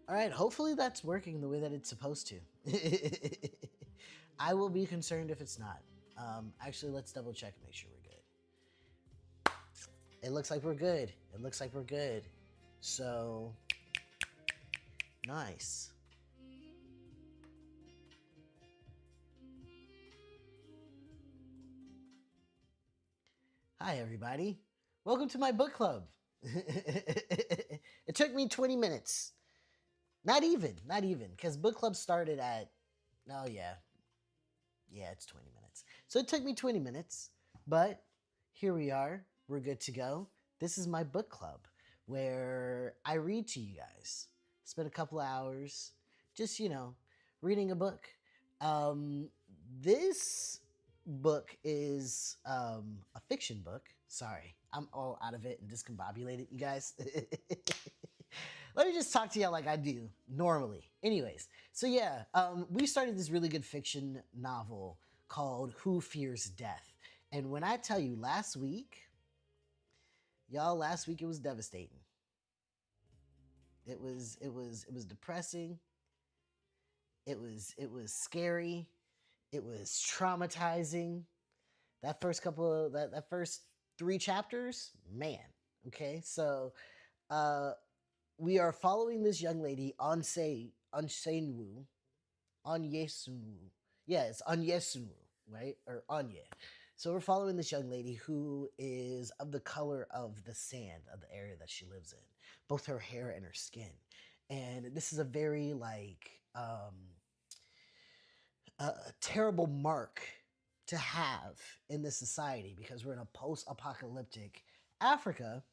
All right, hopefully that's working the way that it's supposed to. I will be concerned if it's not. Actually, let's double check and make sure we're good. It looks like we're good. It looks like we're good. So, nice. Hi, everybody. Welcome to my book club. It took me 20 minutes. Not even, because book club started at, oh, yeah, it's 20 minutes. So it took me 20 minutes, but here we are. We're good to go. This is my book club where I read to you guys. Spend a couple of hours just, reading a book. Um, this book is a fiction book. Sorry, I'm all out of it and discombobulated, you guys. Let me just talk to y'all like I do normally. Anyways, so yeah, we started this really good fiction novel called Who Fears Death. And when I tell you last week it was devastating. It was depressing. It was scary. It was traumatizing. That first three chapters, man. Okay, so uh, we are following this young lady, Ansenwu, Anyesunwu. Yeah, it's Anyesunwu, right? Or Anye. So we're following this young lady who is of the color of the sand of the area that she lives in, both her hair and her skin. And this is a very a terrible mark to have in this society because we're in a post-apocalyptic Africa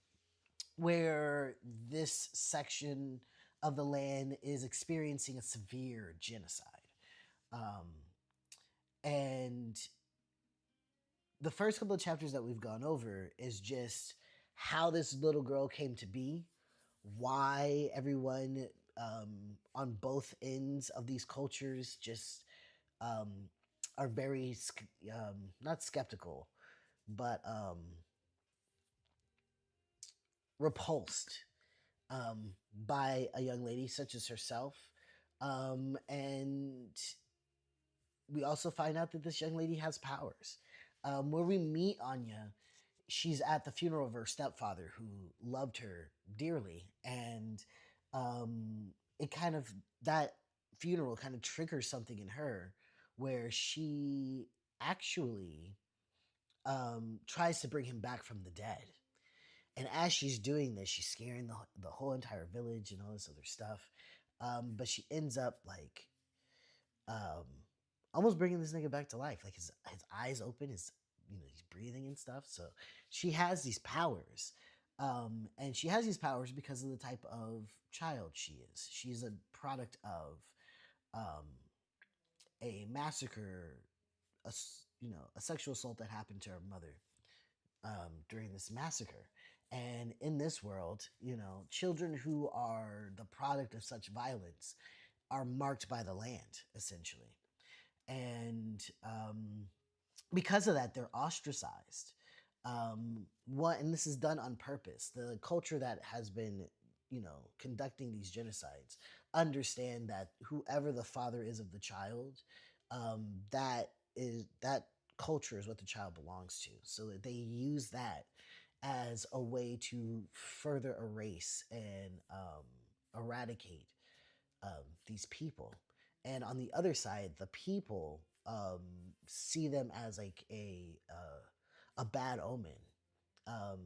where this section of the land is experiencing a severe genocide. Um, and the first couple of chapters that we've gone over is just how this little girl came to be, why everyone on both ends of these cultures just um, are very not skeptical, but repulsed by a young lady such as herself. And we also find out that this young lady has powers. Where we meet Anya, she's at the funeral of her stepfather who loved her dearly. And um, it kind of, that funeral kind of triggers something in her where she actually tries to bring him back from the dead. And as she's doing this, she's scaring the whole entire village and all this other stuff. But she ends up um, almost bringing this nigga back to life. Like his eyes open, he's breathing and stuff. So she has these powers, and she has these powers because of the type of child she is. She's a product of um, a massacre, a sexual assault that happened to her mother during this massacre. And in this world, children who are the product of such violence are marked by the land, essentially. And because of that, they're ostracized. And this is done on purpose. The culture that has been, conducting these genocides understand that whoever the father is of the child, that culture is what the child belongs to. So that they use that as a way to further erase and eradicate these people. And on the other side, the people see them as like a bad omen, um,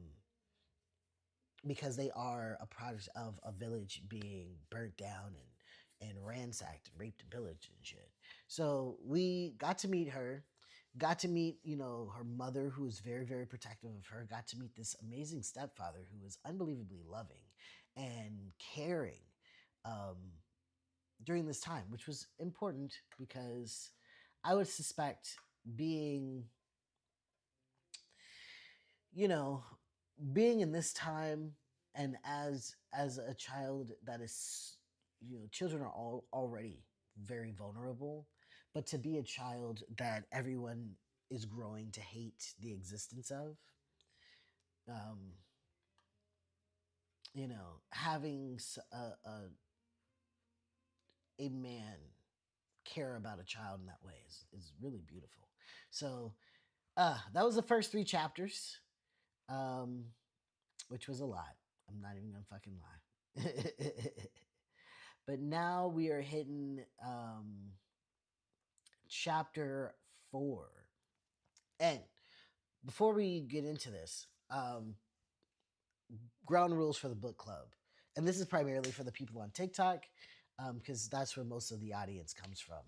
because they are a product of a village being burnt down and ransacked and raped and pillaged and shit. So we got to meet her, got to meet, her mother, who was very, very protective of her, got to meet this amazing stepfather who was unbelievably loving and caring um, during this time, which was important because I would suspect being, you know, being in this time and as a child that is, children are all already very vulnerable, but to be a child that everyone is growing to hate the existence of, having a man care about a child in that way is really beautiful. So that was the first three chapters, um, which was a lot. I'm not even gonna fucking lie. But now we are hitting chapter 4. And before we get into this, ground rules for the book club. And this is primarily for the people on TikTok, because that's where most of the audience comes from.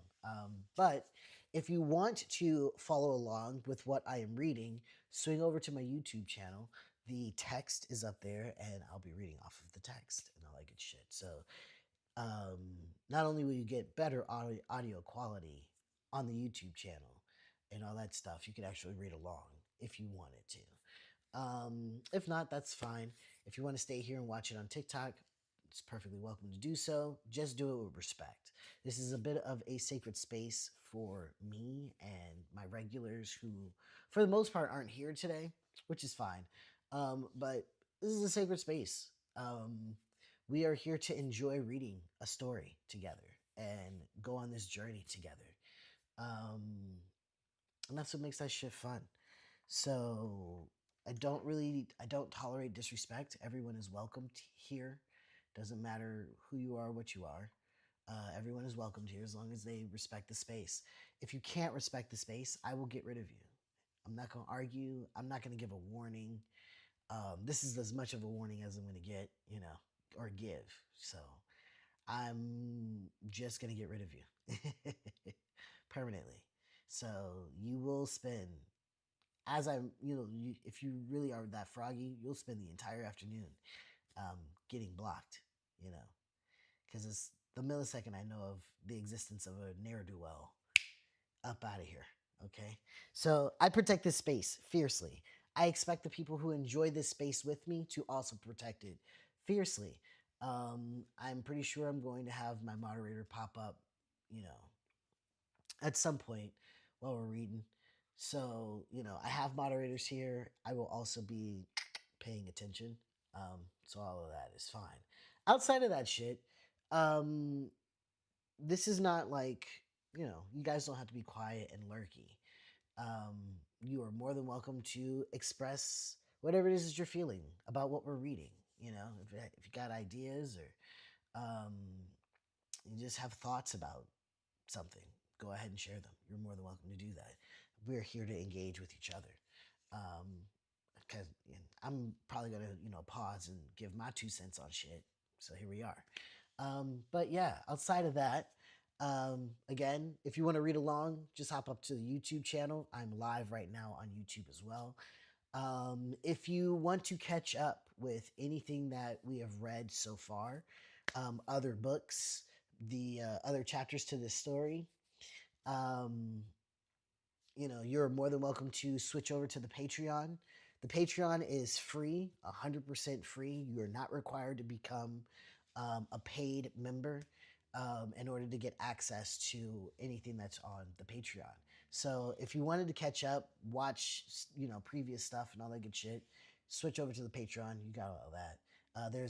But if you want to follow along with what I am reading, swing over to my YouTube channel. The text is up there, and I'll be reading off of the text and all that good shit. So not only will you get better audio quality on the YouTube channel and all that stuff, you can actually read along if you wanted to. If not, that's fine. If you want to stay here and watch it on TikTok, it's perfectly welcome to do so. Just do it with respect. This is a bit of a sacred space for me and my regulars who, for the most part, aren't here today, which is fine. But this is a sacred space. We are here to enjoy reading a story together and go on this journey together. Um, and that's what makes that shit fun. So I don't tolerate disrespect. Everyone is welcomed here. Doesn't matter who you are, what you are. Everyone is welcomed here as long as they respect the space. If you can't respect the space, I will get rid of you. I'm not going to argue. I'm not going to give a warning. This is as much of a warning as I'm going to get, or give. So I'm just going to get rid of you permanently. So you will spend as I'm, if you really are that froggy, you'll spend the entire afternoon getting blocked, you know, because it's the millisecond I know of the existence of a ne'er do well, up out of here. Okay. So I protect this space fiercely. I expect the people who enjoy this space with me to also protect it fiercely. I'm pretty sure I'm going to have my moderator pop up, you know, at some point while we're reading. So, I have moderators here. I will also be paying attention. So all of that is fine. Outside of that shit, um, this is not like, you guys don't have to be quiet and lurky. Um, you are more than welcome to express whatever it is that you're feeling about what we're reading. If you got ideas or you just have thoughts about something, go ahead and share them. You're more than welcome to do that. We're here to engage with each other. Because I'm probably gonna, pause and give my 2 cents on shit. So here we are. But yeah, outside of that, again, if you want to read along, just hop up to the YouTube channel. I'm live right now on YouTube as well. If you want to catch up with anything that we have read so far, other books, the other chapters to this story, um, you're more than welcome to switch over to the Patreon. The Patreon is free, 100% free. You are not required to become a paid member in order to get access to anything that's on the Patreon. So if you wanted to catch up, watch previous stuff and all that good shit, switch over to the Patreon. You got all that.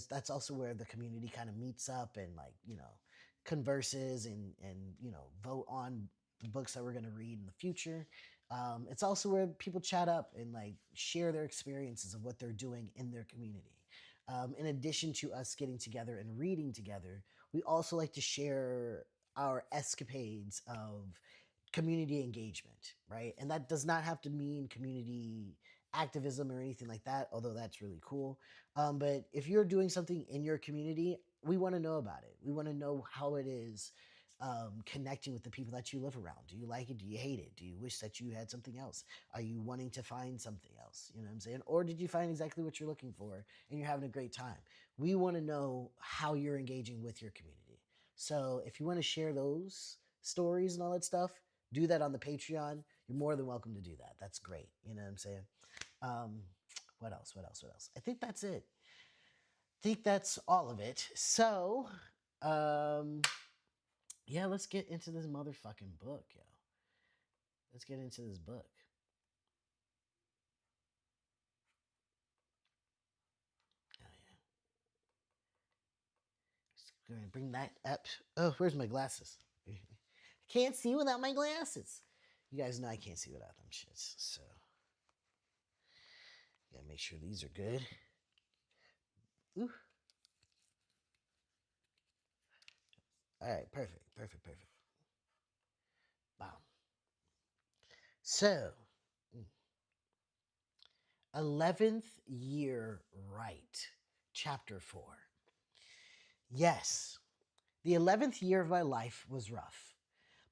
That's also where the community kind of meets up and converses and vote on the books that we're going to read in the future. It's also where people chat up and share their experiences of what they're doing in their community. In addition to us getting together and reading together, we also like to share our escapades of community engagement, right? And that does not have to mean community activism or anything like that, although that's really cool. But if you're doing something in your community, we want to know about it. We want to know how it is connecting with the people that you live around. Do you like it? Do you hate it? Do you wish that you had something else? Are you wanting to find something else? You know what I'm saying? Or did you find exactly what you're looking for and you're having a great time? We want to know how you're engaging with your community. So if you want to share those stories and all that stuff, do that on the Patreon. You're more than welcome to do that. That's great. You know what I'm saying? Um, what else? What else? What else? I think that's it. I think that's all of it. So, um, yeah, let's get into this motherfucking book, yo. Let's get into this book. Oh yeah. Going to bring that up. Oh, where's my glasses? I can't see without my glasses. You guys know I can't see without them shits. So, gotta make sure these are good. Ooh. All right, perfect, perfect, perfect. Wow. So, 11th year right, chapter 4. Yes, the 11th year of my life was rough.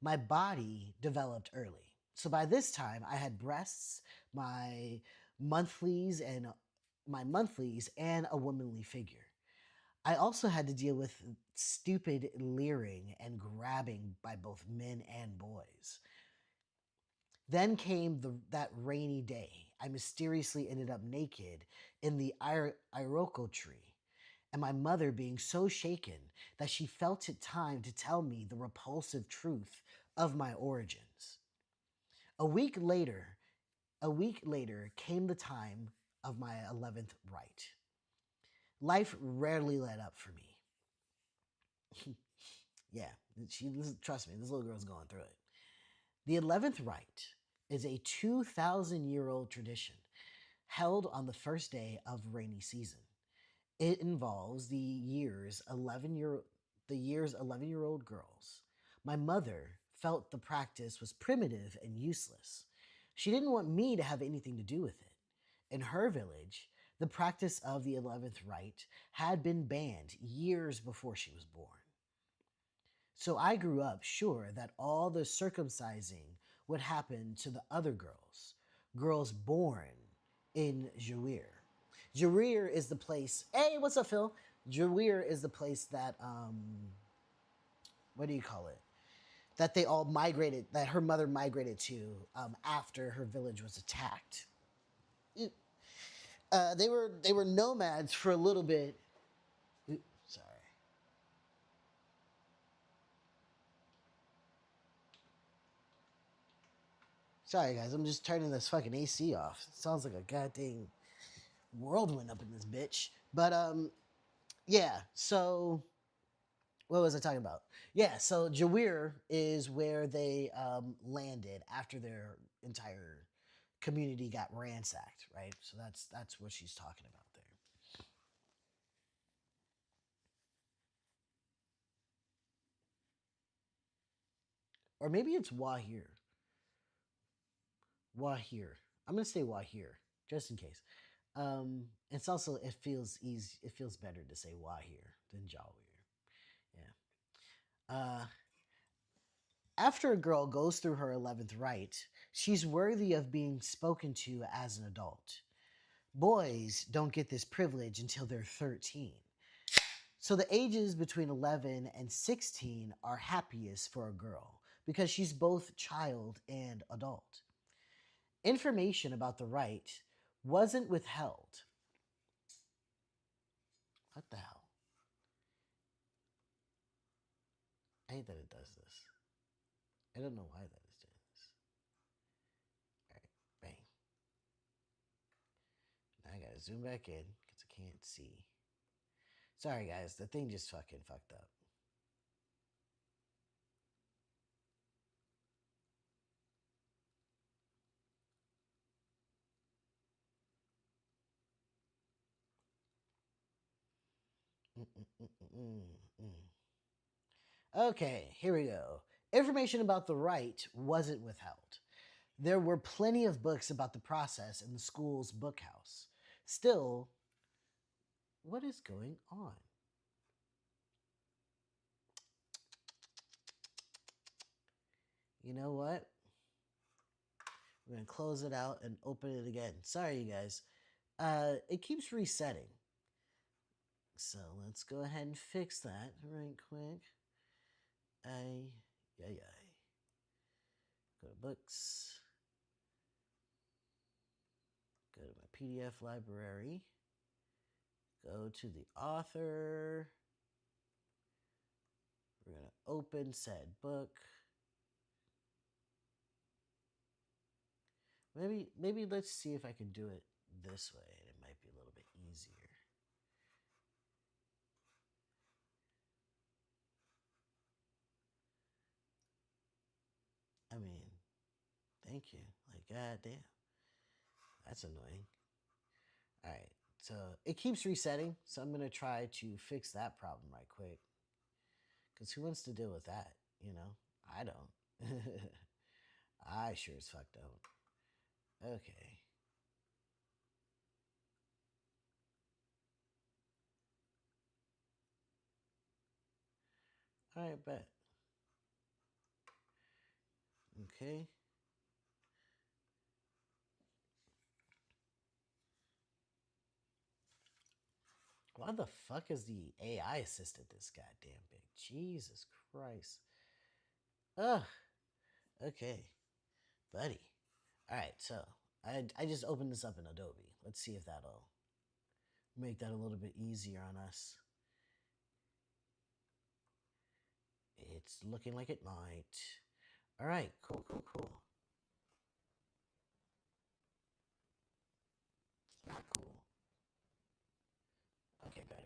My body developed early. So by this time, I had breasts, my monthlies, and a womanly figure. I also had to deal with stupid leering and grabbing by both men and boys. Then came that rainy day. I mysteriously ended up naked in the iroko tree, and my mother being so shaken that she felt it time to tell me the repulsive truth of my origins. A week later, a week later came the time of my 11th rite. Life rarely let up for me. Yeah, trust me, this little girl's going through it. The 11th rite is a 2,000-year-old tradition held on the first day of rainy season. It involves the year's 11-year-old girls. My mother felt the practice was primitive and useless. She didn't want me to have anything to do with it. In her village, the practice of the 11th rite had been banned years before she was born. So I grew up sure that all the circumcising would happen to the other girls, girls born in Jawir. Jawir is the place. Hey, what's up, Phil? Jawir is the place that what do you call it? That they all migrated. That her mother migrated to after her village was attacked. They were nomads for a little bit. Sorry. Sorry, guys. I'm just turning this fucking AC off. It sounds like a goddamn whirlwind up in this bitch. But yeah. So what was I talking about? Yeah. So Jawir is where they landed after their entire community got ransacked, right? So that's what she's talking about there. Or maybe it's Wahir. Wahir. I'm gonna say Wahir just in case. It's also it feels easy. It feels better to say Wahir than Jawir. Yeah. After a girl goes through her 11th rite, she's worthy of being spoken to as an adult. Boys don't get this privilege until they're 13. So the ages between 11 and 16 are happiest for a girl because she's both child and adult. Information about the rite wasn't withheld. What the hell? I hate that it does this. I don't know why that is doing this. All right, bang. Now I gotta zoom back in because I can't see. Sorry, guys, the thing just fucking fucked up. Mm-mm-mm-mm-mm. Okay, here we go. Information about the rite wasn't withheld. There were plenty of books about the process in the school's bookhouse. Still, what is going on? You know what? We're going to close it out and open it again. Sorry, you guys. It keeps resetting. So let's go ahead and fix that right quick. Ay, ay, ay. Go to books. Go to my PDF library. Go to the author. We're going to open said book. Maybe let's see if I can do it this way. It might be a little bit easier. Thank you. Like, goddamn. That's annoying. All right. So it keeps resetting. So I'm going to try to fix that problem right quick. Because who wants to deal with that? You know? I don't. I sure as fuck don't. Okay. All right, bet. Okay. Why the fuck is the AI assistant this goddamn big? Jesus Christ. Ugh. Okay, buddy. All right, so I just opened this up in Adobe. Let's see if that'll make that a little bit easier on us. It's looking like it might. All right, cool, cool, cool. Not cool. Okay, better.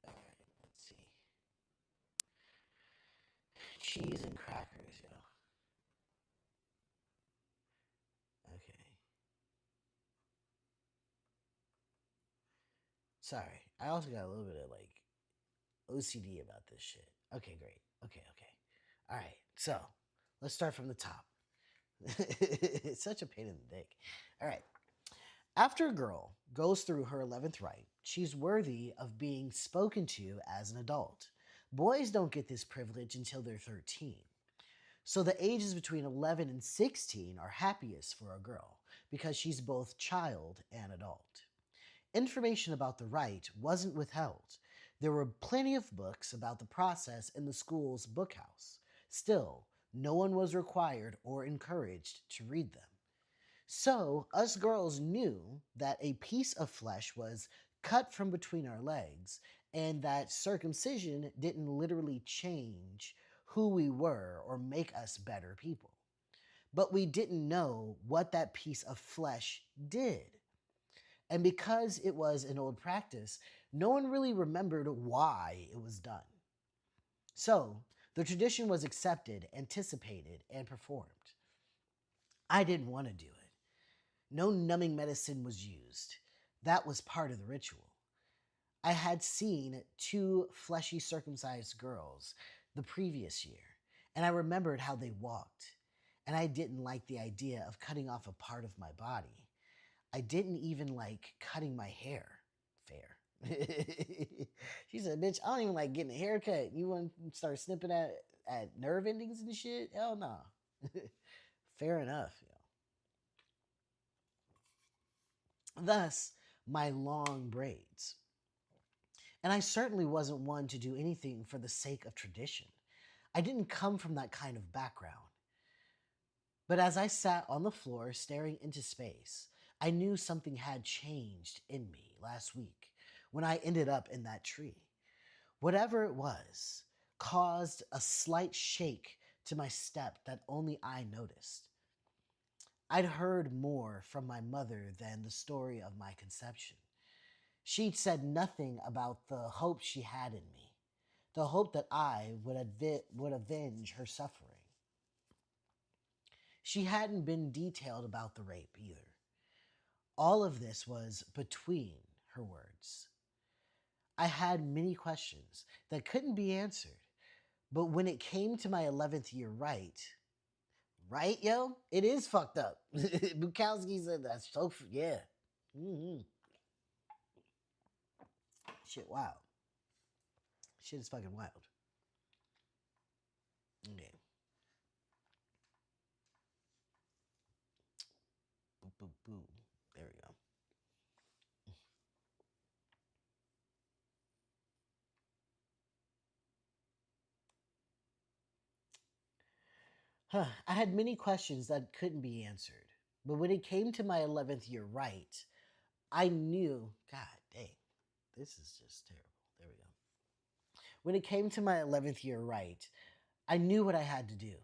All right, let's see. Cheese and crackers, yo. Okay. Sorry, I also got a little bit of like OCD about this shit. Okay, great. Okay, okay. All right, so let's start from the top. It's such a pain in the dick. All right. After a girl goes through her 11th rite, she's worthy of being spoken to as an adult. Boys don't get this privilege until they're 13. So the ages between 11 and 16 are happiest for a girl because she's both child and adult. Information about the rite wasn't withheld. There were plenty of books about the process in the school's bookhouse. Still, no one was required or encouraged to read them. So, us girls knew that a piece of flesh was cut from between our legs and that circumcision didn't literally change who we were or make us better people. But we didn't know what that piece of flesh did. And because it was an old practice, no one really remembered why it was done. So, the tradition was accepted, anticipated, and performed. I didn't want to do it. No numbing medicine was used. That was part of the ritual. I had seen two fleshy circumcised girls the previous year, and I remembered how they walked. And I didn't like the idea of cutting off a part of my body. I didn't even like cutting my hair. Fair. She said, bitch, I don't even like getting a haircut. You want to start snipping at nerve endings and shit? Hell no. Fair enough. Thus, my long braids. And I certainly wasn't one to do anything for the sake of tradition. I didn't come from that kind of background. But as I sat on the floor staring into space, I knew something had changed in me last week when I ended up in that tree. Whatever it was caused a slight shake to my step that only I noticed. I'd heard more from my mother than the story of my conception. She'd said nothing about the hope she had in me, the hope that I would avenge her suffering. She hadn't been detailed about the rape either. All of this was between her words. I had many questions that couldn't be answered, but when it came to my 11th year right, yo, it is fucked up. Bukowski said that's so, yeah. Mm-hmm. Shit, wow. Shit is fucking wild. Okay. Boop, boop, boop. There we go. Huh. I had many questions that couldn't be answered. But when it came to my 11th year right, I knew, God dang, this is just terrible. There we go. When it came to my 11th year right, I knew what I had to do.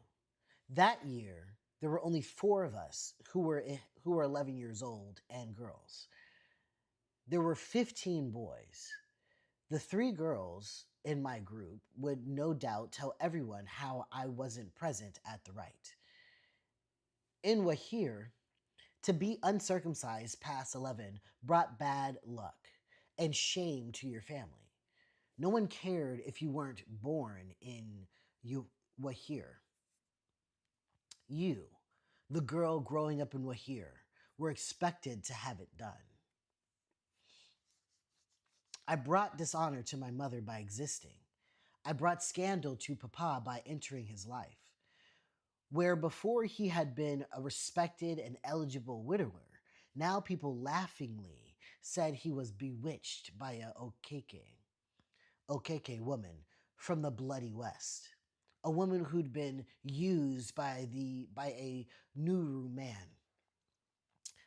That year, there were only four of us who were 11 years old and girls. There were 15 boys. The three girls in my group would no doubt tell everyone how I wasn't present at the rite. In Wahir, to be uncircumcised past 11 brought bad luck and shame to your family. No one cared if you weren't born in Wahir. You, the girl growing up in Wahir, were expected to have it done. I brought dishonor to my mother by existing. I brought scandal to Papa by entering his life. Where before he had been a respected and eligible widower, now people laughingly said he was bewitched by a Okeke woman from the bloody west, a woman who'd been used by a Nuru man.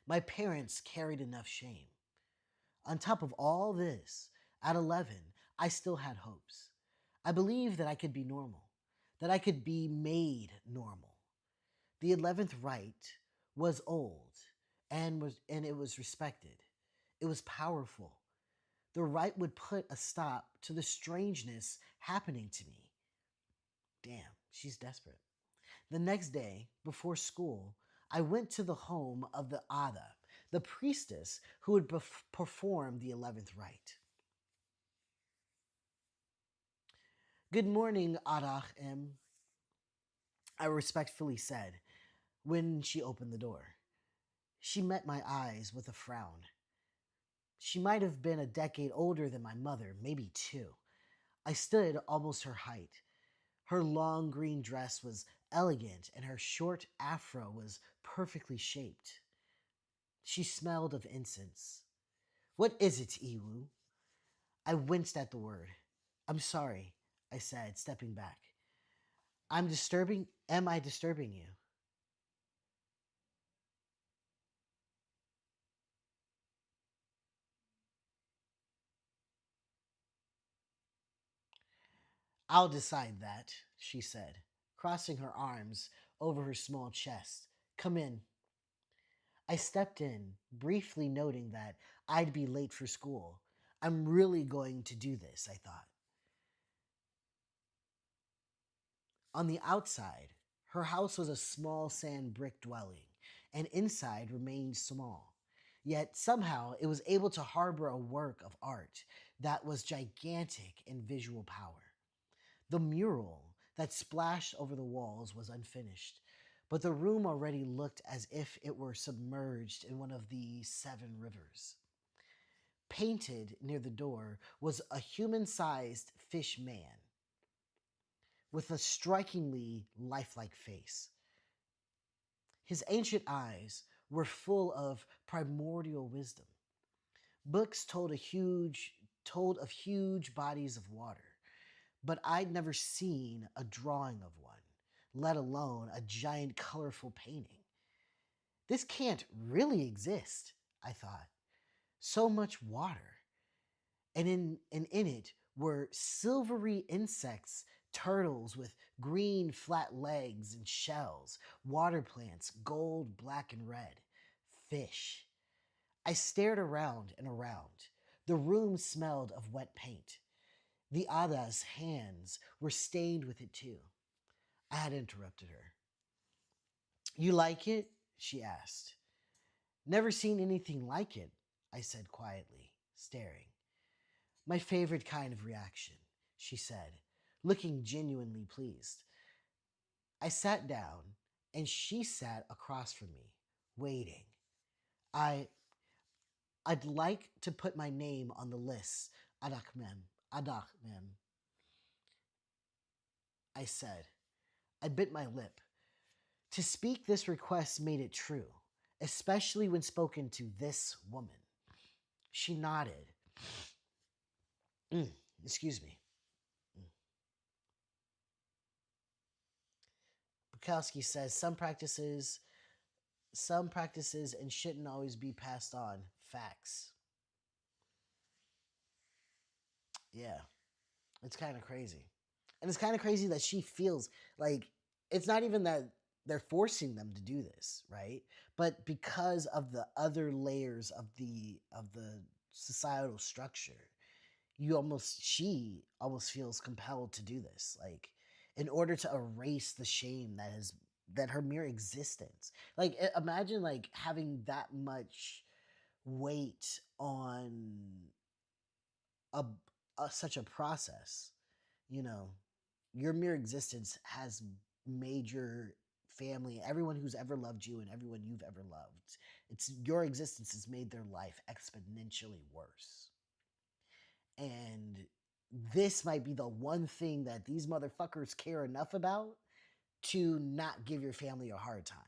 My parents carried enough shame. On top of all this, at 11, I still had hopes. I believed that I could be normal, that I could be made normal. The 11th rite was old and it was respected. It was powerful. The rite would put a stop to the strangeness happening to me. Damn, she's desperate. The next day, before school, I went to the home of the Ada, the priestess who would perform the 11th rite. Good morning, Ada M. I respectfully said when she opened the door. She met my eyes with a frown. She might have been a decade older than my mother, maybe two. I stood almost her height. Her long green dress was elegant and her short afro was perfectly shaped. She smelled of incense. What is it, Iwu? I winced at the word. I'm sorry, I said, stepping back. Am I disturbing you? I'll decide that, she said, crossing her arms over her small chest. Come in. I stepped in, briefly noting that I'd be late for school. I'm really going to do this, I thought. On the outside, her house was a small sand brick dwelling, and inside remained small. Yet somehow it was able to harbor a work of art that was gigantic in visual power. The mural that splashed over the walls was unfinished, but the room already looked as if it were submerged in one of the seven rivers. Painted near the door was a human sized fish man with a strikingly lifelike face. His ancient eyes were full of primordial wisdom. Books told of huge bodies of water, but I'd never seen a drawing of one, let alone a giant colorful painting. This can't really exist, I thought. So much water. And in it were silvery insects, turtles with green flat legs and shells, water plants, gold, black, and red, fish. I stared around and around. The room smelled of wet paint. The Ada's hands were stained with it too. I had interrupted her. You like it? She asked. Never seen anything like it, I said quietly, staring. My favorite kind of reaction, she said, looking genuinely pleased. I sat down, and she sat across from me, waiting. I, I'd like to put my name on the list, Adakmem, I said. I bit my lip. To speak this request made it true, especially when spoken to this woman. She nodded. Mm, excuse me. Bukowski says some practices and shouldn't always be passed on. Facts. Yeah, it's kind of crazy. And it's kind of crazy that she feels like it's not even that they're forcing them to do this, right? But because of the other layers of the societal structure, she almost feels compelled to do this, like in order to erase the shame that her mere existence, like imagine like having that much weight on a, such a process, you know, your mere existence has made your family, everyone who's ever loved you and everyone you've ever loved, it's your existence has made their life exponentially worse. And this might be the one thing that these motherfuckers care enough about to not give your family a hard time.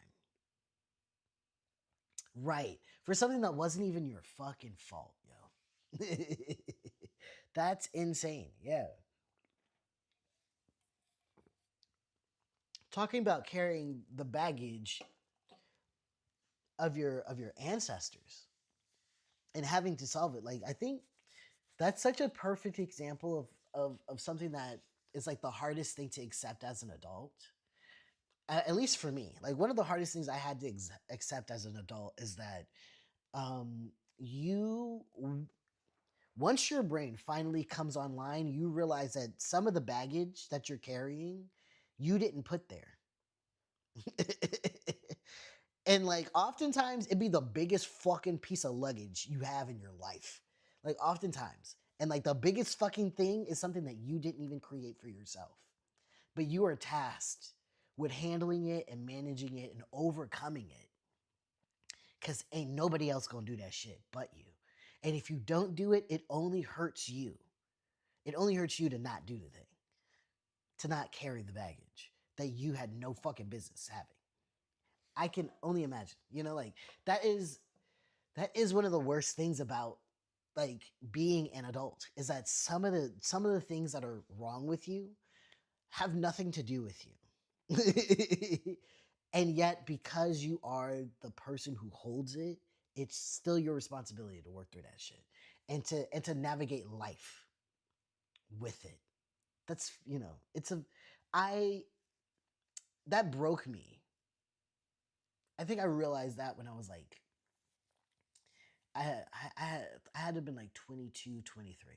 Right. For something that wasn't even your fucking fault, yo. That's insane. Yeah. Talking about carrying the baggage of your ancestors and having to solve it. Like I think that's such a perfect example of something that is like the hardest thing to accept as an adult. At least for me, like one of the hardest things I had to accept as an adult is that you once your brain finally comes online, you realize that some of the baggage that you're carrying, you didn't put there. And like oftentimes it'd be the biggest fucking piece of luggage you have in your life. Like oftentimes. And like the biggest fucking thing is something that you didn't even create for yourself. But you are tasked with handling it and managing it and overcoming it. Cause ain't nobody else gonna do that shit but you. And if you don't do it, it only hurts you. It only hurts you to not do the thing, to not carry the baggage that you had no fucking business having. I can only imagine. You know, like that is one of the worst things about like being an adult is that some of the things that are wrong with you have nothing to do with you. And yet because you are the person who holds it, it's still your responsibility to work through that shit and to navigate life with it. That's, you know, it's a I that broke me. I think I realized that when I was like I had to have been like 22, 23.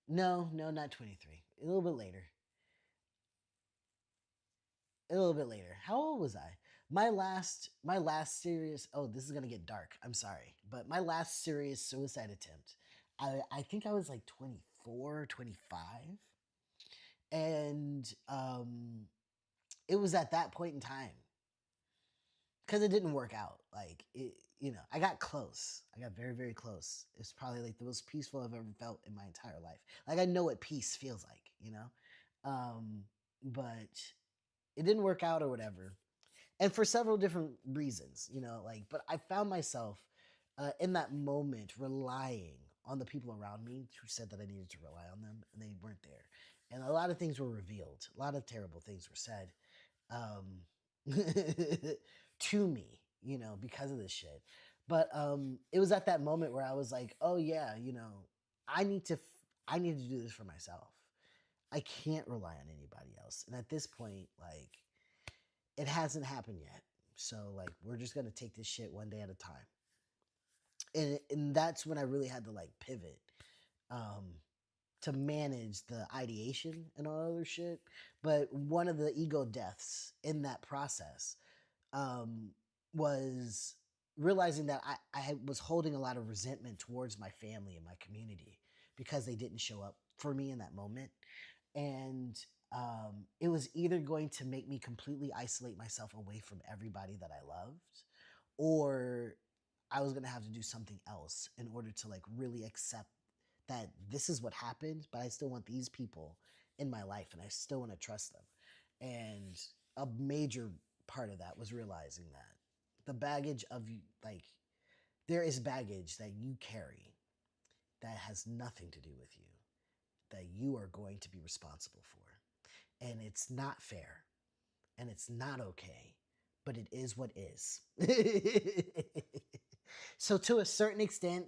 No, no, not 23. A little bit later. A little bit later. How old was I? My last serious, oh, this is going to get dark. I'm sorry. But my last serious suicide attempt, I think I was like 24, 25. And it was at that point in time because it didn't work out. Like it, you know, I got close. I got very, very close. It's probably like the most peaceful I've ever felt in my entire life. Like I know what peace feels like, you know. But it didn't work out or whatever, and for several different reasons, you know. Like, but I found myself in that moment relying on the people around me who said that I needed to rely on them, and they weren't there. And a lot of things were revealed. A lot of terrible things were said um, to me, you know, because of this shit. But it was at that moment where I was like, oh yeah, you know, I need to, I need to do this for myself. I can't rely on anybody else. And at this point, like, it hasn't happened yet. So like, we're just gonna take this shit one day at a time. And that's when I really had to like pivot. Um, to manage the ideation and all other shit. But one of the ego deaths in that process um, was realizing that I was holding a lot of resentment towards my family and my community because they didn't show up for me in that moment. And it was either going to make me completely isolate myself away from everybody that I loved, or I was going to have to do something else in order to like really accept that this is what happened, but I still want these people in my life and I still want to trust them. And a major part of that was realizing that the baggage of like, there is baggage that you carry that has nothing to do with you, that you are going to be responsible for. And it's not fair and it's not okay, but it is what is. So to a certain extent,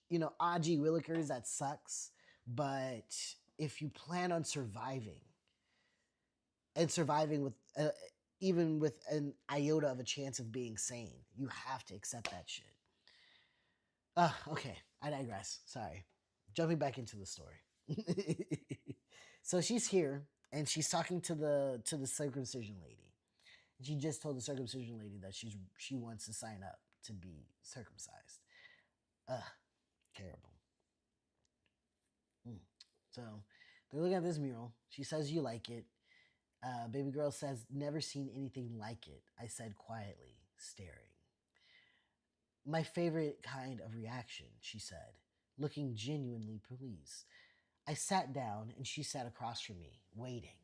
you know, Aji Willikers, that sucks. But if you plan on surviving and surviving with even with an iota of a chance of being sane, you have to accept that shit. Okay, I digress. Sorry. jumping back into the story. So she's here and she's talking to the circumcision lady. She just told the circumcision lady that she wants to sign up to be circumcised. Ugh, terrible. Mm. So they're looking at this mural. She says you like it. Baby girl says never seen anything like it. I said quietly, staring. My favorite kind of reaction, she said, looking genuinely pleased. I sat down and she sat across from me, waiting.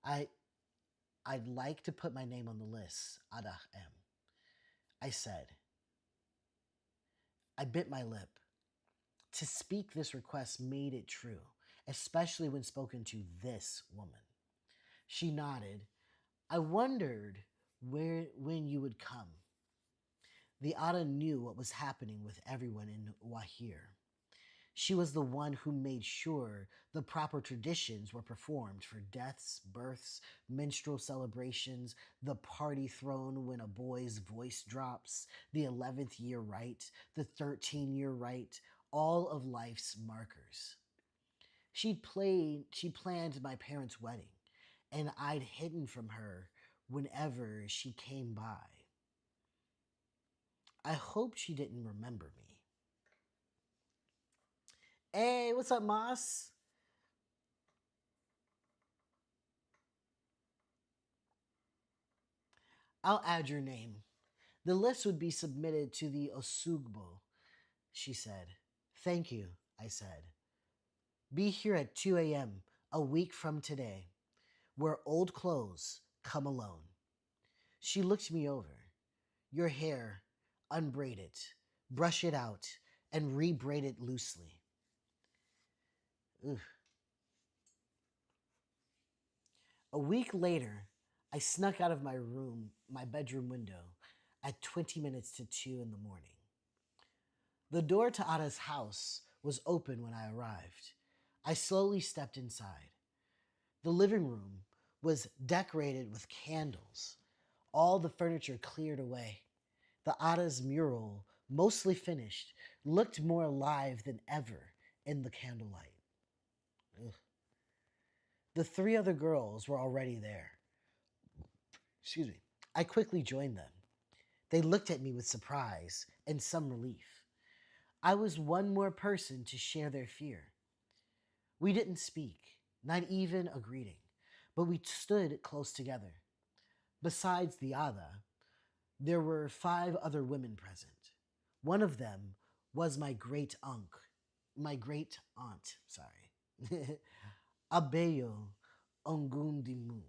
I I'd like to put my name on the list, Ada M. I said. I bit my lip. To speak this request made it true, especially when spoken to this woman. She nodded. I wondered when you would come. The Ada knew what was happening with everyone in Wahir. She was the one who made sure the proper traditions were performed for deaths, births, menstrual celebrations, the party thrown when a boy's voice drops, the 11th year rite, the 13-year rite, all of life's markers. She planned my parents' wedding, and I'd hidden from her whenever she came by. I hoped she didn't remember me. Hey, what's up, Moss? I'll add your name. The list would be submitted to the Osugbo, she said. Thank you, I said. Be here at 2 a.m. a week from today. Wear old clothes, come alone. She looked me over. Your hair, unbraid it, brush it out, and rebraid it loosely. Ugh. A week later, I snuck out of my bedroom window, at 20 minutes to 2 in the morning. The door to Ada's house was open when I arrived. I slowly stepped inside. The living room was decorated with candles, all the furniture cleared away. The Ada's mural, mostly finished, looked more alive than ever in the candlelight. Ugh. The three other girls were already there. Excuse me. I quickly joined them. They looked at me with surprise and some relief. I was one more person to share their fear. We didn't speak, not even a greeting, but we stood close together. Besides the Ada, there were 5 other women present. One of them was my great aunt, sorry, Abeyo Ongundimu.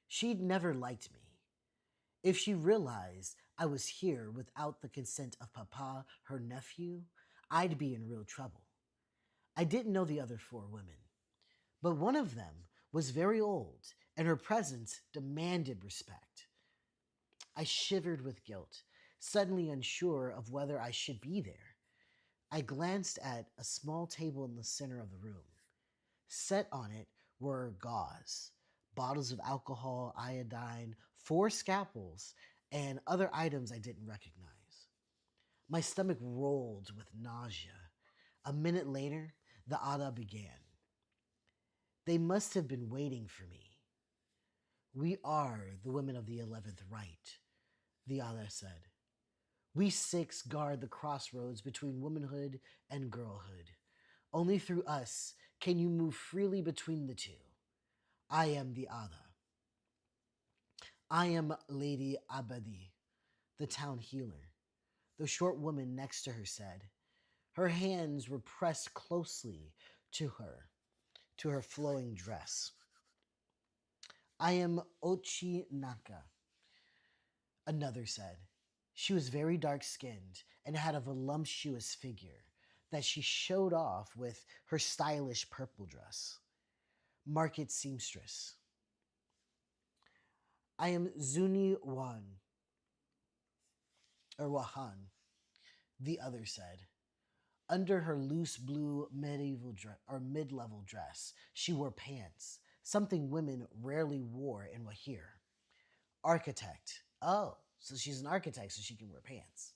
She'd never liked me. If she realized I was here without the consent of Papa, her nephew, I'd be in real trouble. I didn't know the other 4 women, but one of them was very old, and her presence demanded respect. I shivered with guilt, suddenly unsure of whether I should be there. I glanced at a small table in the center of the room. Set on it were gauze, bottles of alcohol, iodine, 4 scalpels, and other items I didn't recognize. My stomach rolled with nausea. A minute later, the Ada began. They must have been waiting for me. We are the women of the 11th rite, the Ada said. We 6 guard the crossroads between womanhood and girlhood. Only through us can you move freely between the two. I am the Ada. I am Lady Abadi, the town healer, the short woman next to her said. Her hands were pressed closely to her flowing dress. I am Ochi Naka, another said. She was very dark skinned and had a voluptuous figure that she showed off with her stylish purple dress. Market seamstress. I am Zuni Wahan, the other said. Under her loose blue mid-level dress, she wore pants, something women rarely wore in Wahir. Architect. Oh, so she's an architect, so she can wear pants.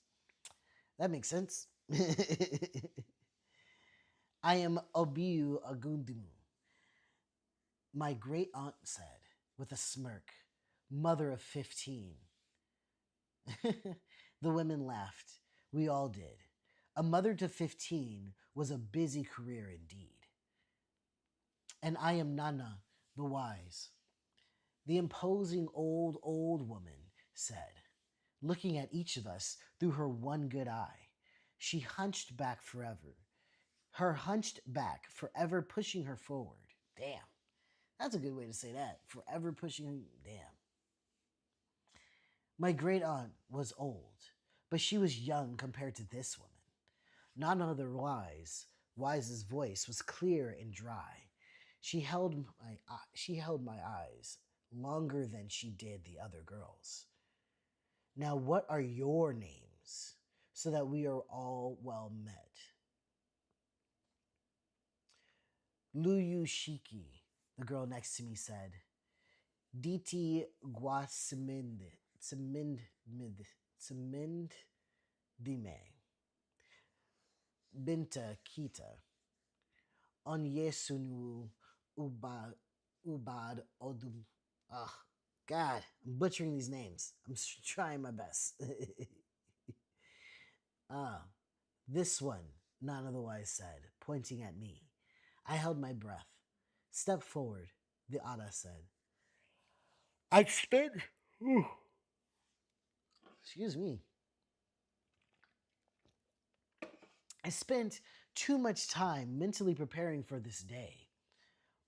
That makes sense. I am Obiu Agundimu, my great aunt said with a smirk, mother of 15. The women laughed. We all did. A mother to 15 was a busy career indeed. And I am Nana, the wise, the imposing old woman said, looking at each of us through her one good eye. She hunched back forever. Her hunched back forever pushing her forward. Damn. That's a good way to say that. Forever pushing. Damn. My great aunt was old, but she was young compared to this woman. None otherwise. Wise's voice was clear and dry. She held my eyes longer than she did the other girls. Now, what are your names, so that we are all well met? Luyu Shiki, the girl next to me said. Diti Guasiminde, Simend Dime, Binta Kita, Onyesunu Ubad Odum. Oh, God, I'm butchering these names. I'm trying my best. Ah, this one, none otherwise said, pointing at me. I held my breath. Step forward, the Ada said. I spent. Excuse me. I spent too much time mentally preparing for this day.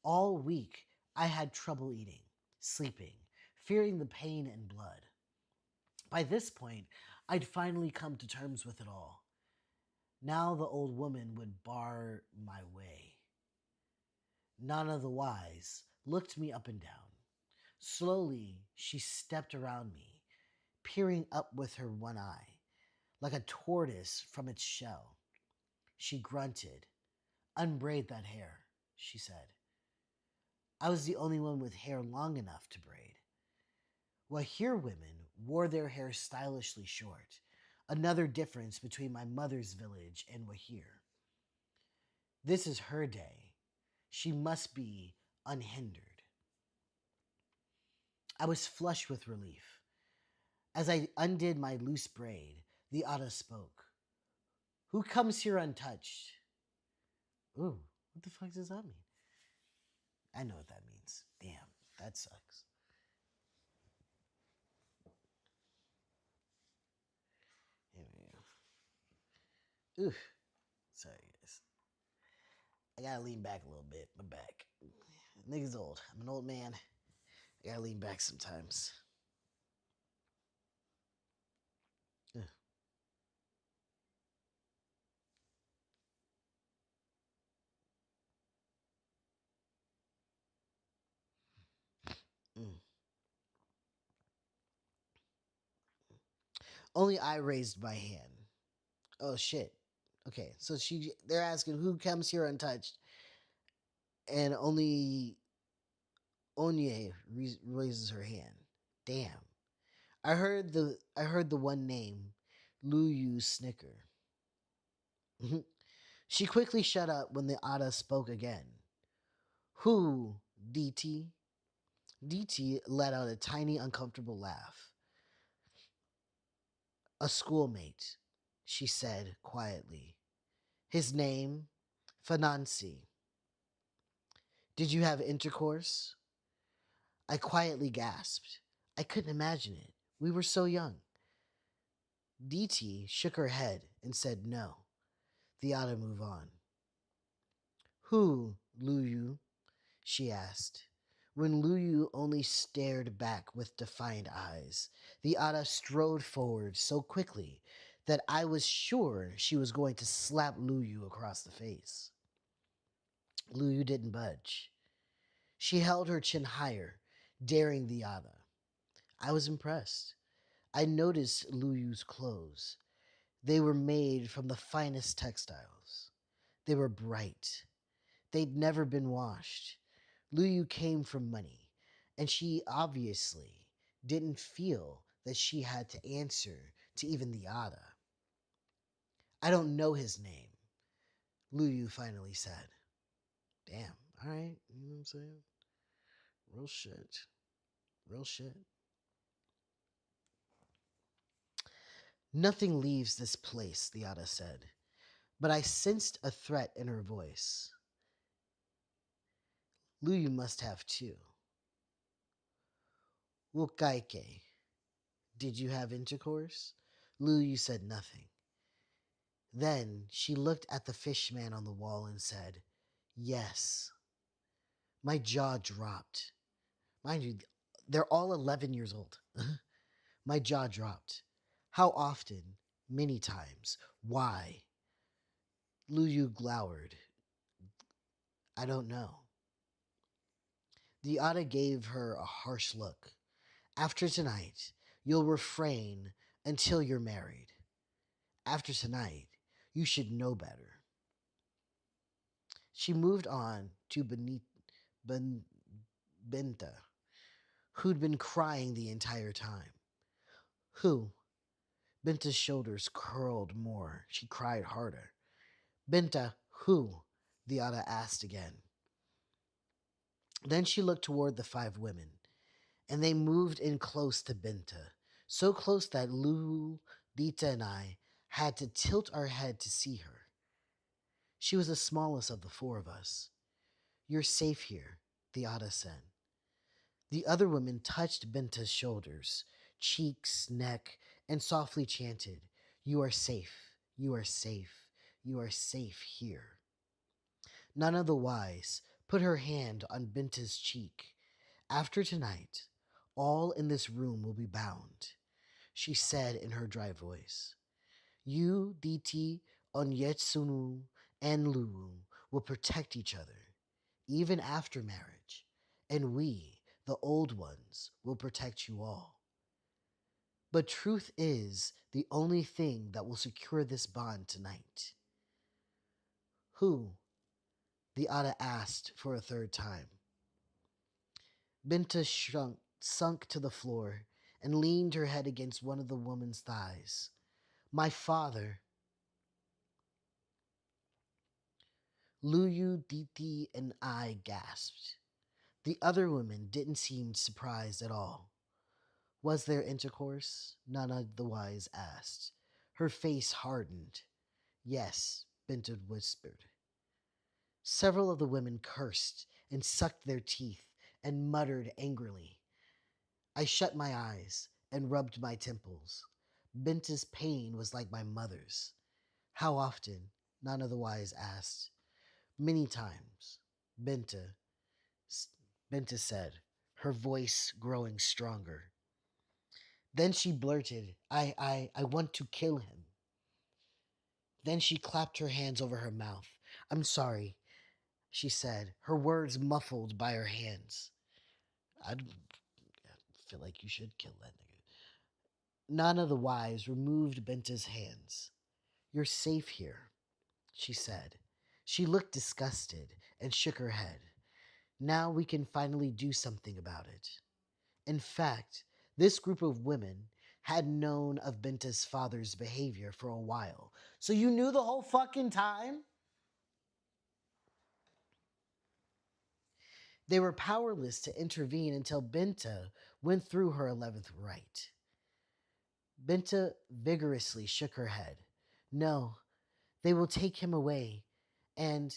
All week, I had trouble eating, sleeping, fearing the pain and blood. By this point, I'd finally come to terms with it all. Now the old woman would bar my way. Nana the wise looked me up and down. Slowly, she stepped around me, peering up with her one eye, like a tortoise from its shell. She grunted. Unbraid that hair, she said. I was the only one with hair long enough to braid. Wahir women wore their hair stylishly short, another difference between my mother's village and Wahir. This is her day. She must be unhindered. I was flushed with relief. As I undid my loose braid, the Ada spoke. Who comes here untouched? Ooh, what the fuck does that mean? I know what that means. Damn, that sucks. Here we go. Ooh, sorry guys. I gotta lean back a little bit. My back. Nigga's old. I'm an old man. I gotta lean back sometimes. Ugh. Mm. Only I raised my hand. Oh shit. Okay, so they're asking who comes here untouched, and only Onye raises her hand. Damn. I heard the one name, Luyu snicker. She quickly shut up when the Ada spoke again. Who, DT? DT let out a tiny, uncomfortable laugh. A schoolmate, she said quietly. His name, Finansi. Did you have intercourse? I quietly gasped. I couldn't imagine it. We were so young. DT shook her head and said no. The Ada moved on. Who, Luyu? She asked. When Luyu only stared back with defiant eyes, the Ada strode forward so quickly that I was sure she was going to slap Luyu across the face. Luyu didn't budge. She held her chin higher, daring the Ada. I was impressed. I noticed Luyu's clothes. They were made from the finest textiles. They were bright. They'd never been washed. Luyu came from money, and she obviously didn't feel that she had to answer to even the Ada. I don't know his name, Luyu finally said. Damn, alright, you know what I'm saying? Real shit. Real shit. Nothing leaves this place, the Ada said, but I sensed a threat in her voice. Luyu must have too. Wukaike, did you have intercourse? Luyu said nothing. Then she looked at the fish man on the wall and said, yes. My jaw dropped. Mind you, they're all 11 years old. My jaw dropped. How often? Many times. Why? Luyu glowered. I don't know. The Ada gave her a harsh look. After tonight, you'll refrain until you're married. After tonight, you should know better. She moved on to Ben, Benta, who'd been crying the entire time. Who? Benta's shoulders curled more. She cried harder. Benta, who? The Ada asked again. Then she looked toward the five women, and they moved in close to Benta, so close that Lulu, Dita, and I had to tilt our head to see her. She was the smallest of the four of us. You're safe here, the Ada said. The other women touched Benta's shoulders, cheeks, neck, and softly chanted, you are safe, you are safe, you are safe here. None of the wise put her hand on Benta's cheek. After tonight, all in this room will be bound, she said in her dry voice. You, Diti, Onyetsunu, and Lulu will protect each other, even after marriage, and we, the old ones, will protect you all. But truth is the only thing that will secure this bond tonight. Who? The Ada asked for a third time. Binta sunk to the floor and leaned her head against one of the woman's thighs. My father. Luyu, Diti, and I gasped. The other women didn't seem surprised at all. Was there intercourse? None of the wise asked. Her face hardened. Yes, Binta whispered. Several of the women cursed and sucked their teeth and muttered angrily. I shut my eyes and rubbed my temples. Binta's pain was like my mother's. How often? None of the wise asked. Many times, Binta, Binta said, her voice growing stronger. Then she blurted, I want to kill him. Then she clapped her hands over her mouth. I'm sorry, she said, her words muffled by her hands. I feel like you should kill that nigga. None of the wives removed Binta's hands. You're safe here, she said. She looked disgusted and shook her head. Now we can finally do something about it. In fact, this group of women had known of Binta's father's behavior for a while. So you knew the whole fucking time? They were powerless to intervene until Binta went through her 11th rite. Binta vigorously shook her head. No, they will take him away. And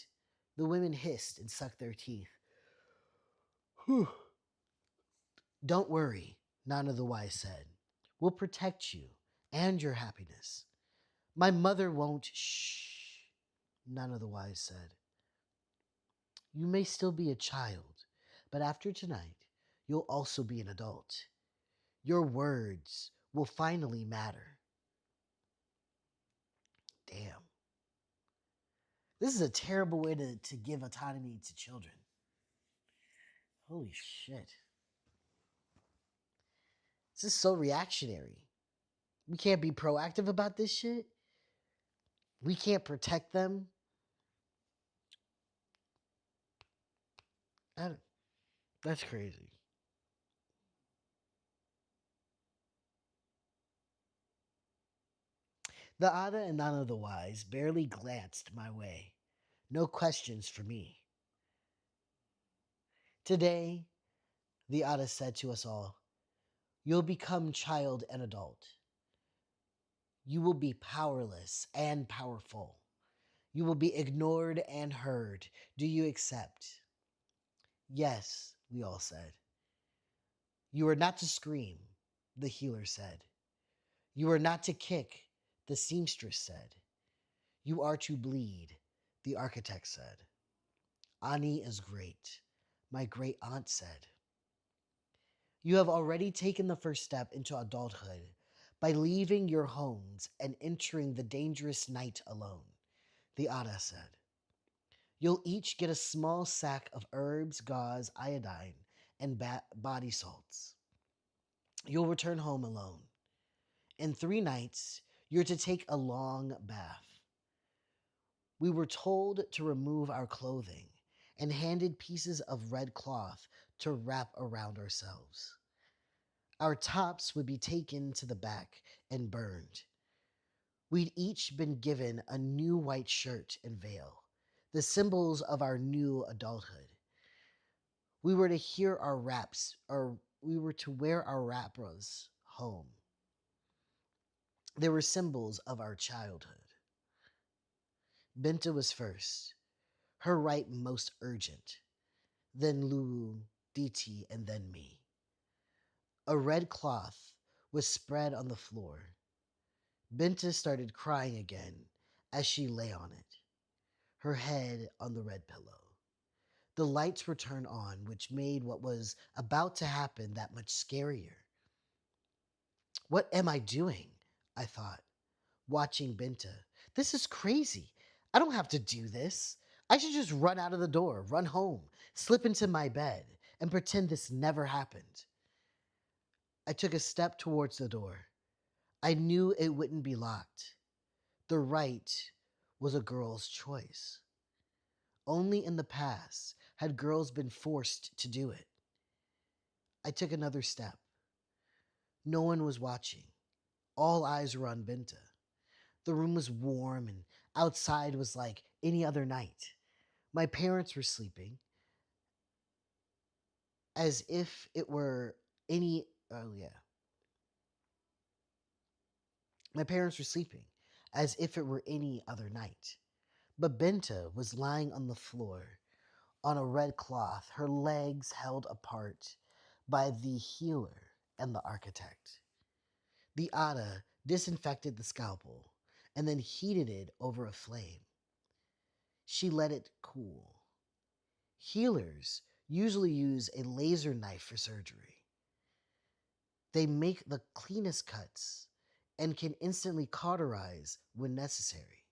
the women hissed and sucked their teeth. Whew. Don't worry, none of the wise said. We'll protect you and your happiness. My mother won't. Shh, none of the wise said. You may still be a child, but after tonight, you'll also be an adult. Your words will finally matter. Damn. This is a terrible way to give autonomy to children. Holy shit. This is so reactionary. We can't be proactive about this shit. We can't protect them. That's crazy. The Ada and none of the wise barely glanced my way. No questions for me. Today, the Ada said to us all, you'll become child and adult. You will be powerless and powerful. You will be ignored and heard. Do you accept? Yes, we all said. You are not to scream, the healer said. You are not to kick, the seamstress said. You are to bleed, the architect said. Ani is great, my great aunt said. You have already taken the first step into adulthood by leaving your homes and entering the dangerous night alone, the Ada said. You'll each get a small sack of herbs, gauze, iodine, and body salts. You'll return home alone. In 3 nights, you're to take a long bath. We were told to remove our clothing and handed pieces of red cloth to wrap around ourselves. Our tops would be taken to the back and burned. We'd each been given a new white shirt and veil, the symbols of our new adulthood. We were to hear our raps, or we were to wear our wrappers home. They were symbols of our childhood. Binta was first, her right most urgent, then Lulu, Diti, and then me. A red cloth was spread on the floor. Binta started crying again as she lay on it, her head on the red pillow. The lights were turned on, which made what was about to happen that much scarier. What am I doing? I thought, watching Binta. This is crazy. I don't have to do this. I should just run out of the door, run home, slip into my bed, and pretend this never happened. I took a step towards the door. I knew it wouldn't be locked. The right was a girl's choice. Only in the past had girls been forced to do it. I took another step. No one was watching. All eyes were on Binta. The room was warm and outside was like any other night. My parents were sleeping as if it were any, oh yeah. My parents were sleeping as if it were any other night. But Binta was lying on the floor on a red cloth, her legs held apart by the healer and the architect. The Ada disinfected the scalpel and then heated it over a flame. She let it cool. Healers usually use a laser knife for surgery. They make the cleanest cuts and can instantly cauterize when necessary.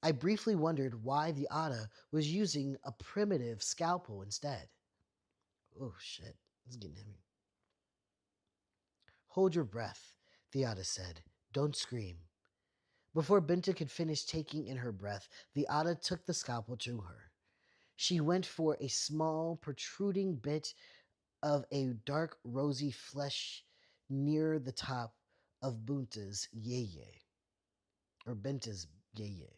I briefly wondered why the Ada was using a primitive scalpel instead. Oh shit, it's getting heavy. Hold your breath, the Ada said. Don't scream. Before Binta could finish taking in her breath, the Ada took the scalpel to her. She went for a small, protruding bit of a dark, rosy flesh near the top of Bunta's yeye, or Binta's yeye.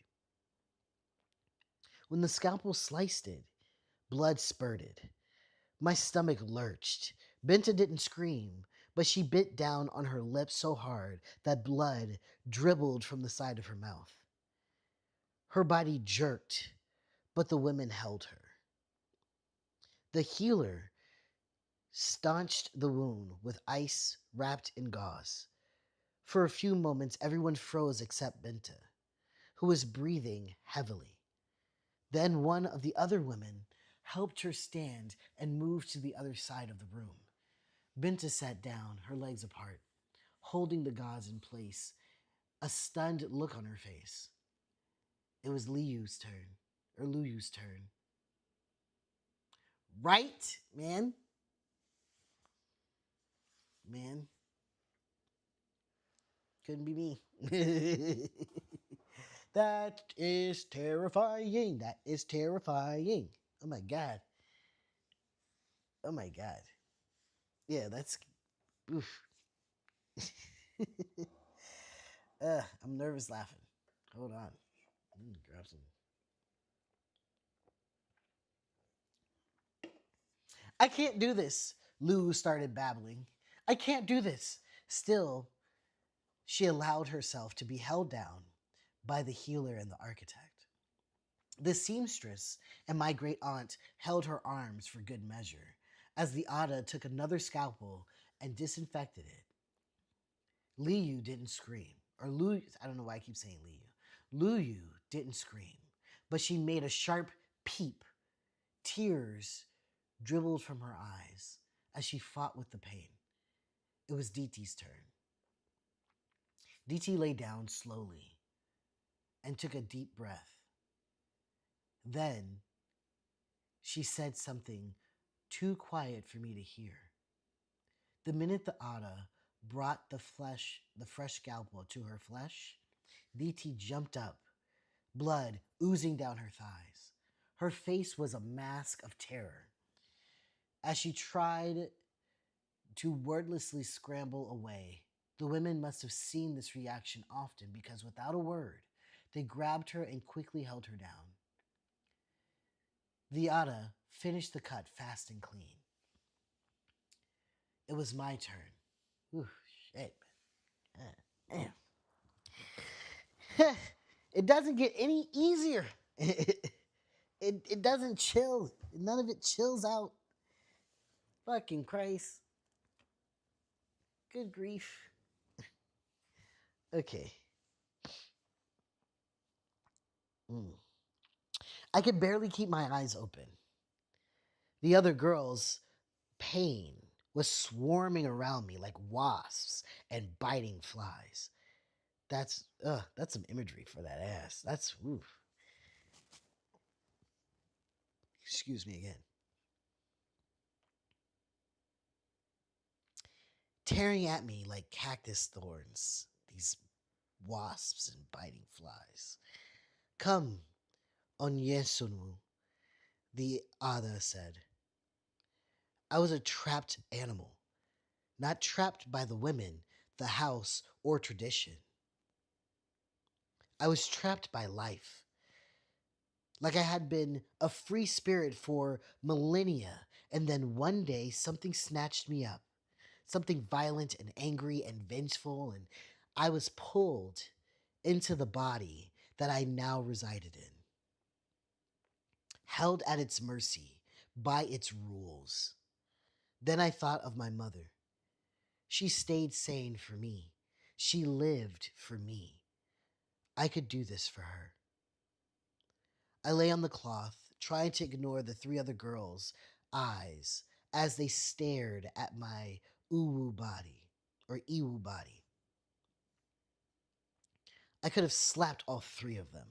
When the scalpel sliced it, blood spurted. My stomach lurched. Binta didn't scream, but she bit down on her lips so hard that blood dribbled from the side of her mouth. Her body jerked, but the women held her. The healer staunched the wound with ice wrapped in gauze. For a few moments, everyone froze except Binta, who was breathing heavily. Then one of the other women helped her stand and move to the other side of the room. Binta sat down, her legs apart, holding the gauze in place, a stunned look on her face. It was Luyu's turn. Right, man? Man, couldn't be me. That is terrifying. That is terrifying. Oh my god. Oh my god. Yeah, that's oof. I'm nervous laughing. Hold on. Grab some. I can't do this, Lou started babbling. I can't do this. Still, she allowed herself to be held down by the healer and the architect. The seamstress and my great aunt held her arms for good measure as the Ada took another scalpel and disinfected it. Liu didn't scream. Or Lu, I don't know why I keep saying Liu. Liu didn't scream, but she made a sharp peep. Tears dribbled from her eyes as she fought with the pain. It was DT's turn. DT lay down slowly and took a deep breath. Then she said something too quiet for me to hear. The minute the Ada brought the fresh scalpel to her flesh, DT jumped up, blood oozing down her thighs. Her face was a mask of terror. As she tried to wordlessly scramble away, the women must have seen this reaction often because without a word, they grabbed her and quickly held her down. The Ada finished the cut fast and clean. It was my turn. Ooh, shit, man. It doesn't get any easier. It doesn't chill. None of it chills out. Fucking Christ. Good grief. Okay. Mm. I could barely keep my eyes open. The other girls' pain was swarming around me like wasps and biting flies. That's some imagery for that ass. That's oof. Excuse me again. Tearing at me like cactus thorns, these wasps and biting flies. Come, Onyesunu, the Ada said. I was a trapped animal, not trapped by the women, the house, or tradition. I was trapped by life, like I had been a free spirit for millennia, and then one day something snatched me up, something violent and angry and vengeful, and I was pulled into the body that I now resided in, held at its mercy by its rules. Then I thought of my mother. She stayed sane for me. She lived for me. I could do this for her. I lay on the cloth, trying to ignore the three other girls' eyes as they stared at my uwu body, or iwu body. I could have slapped all three of them.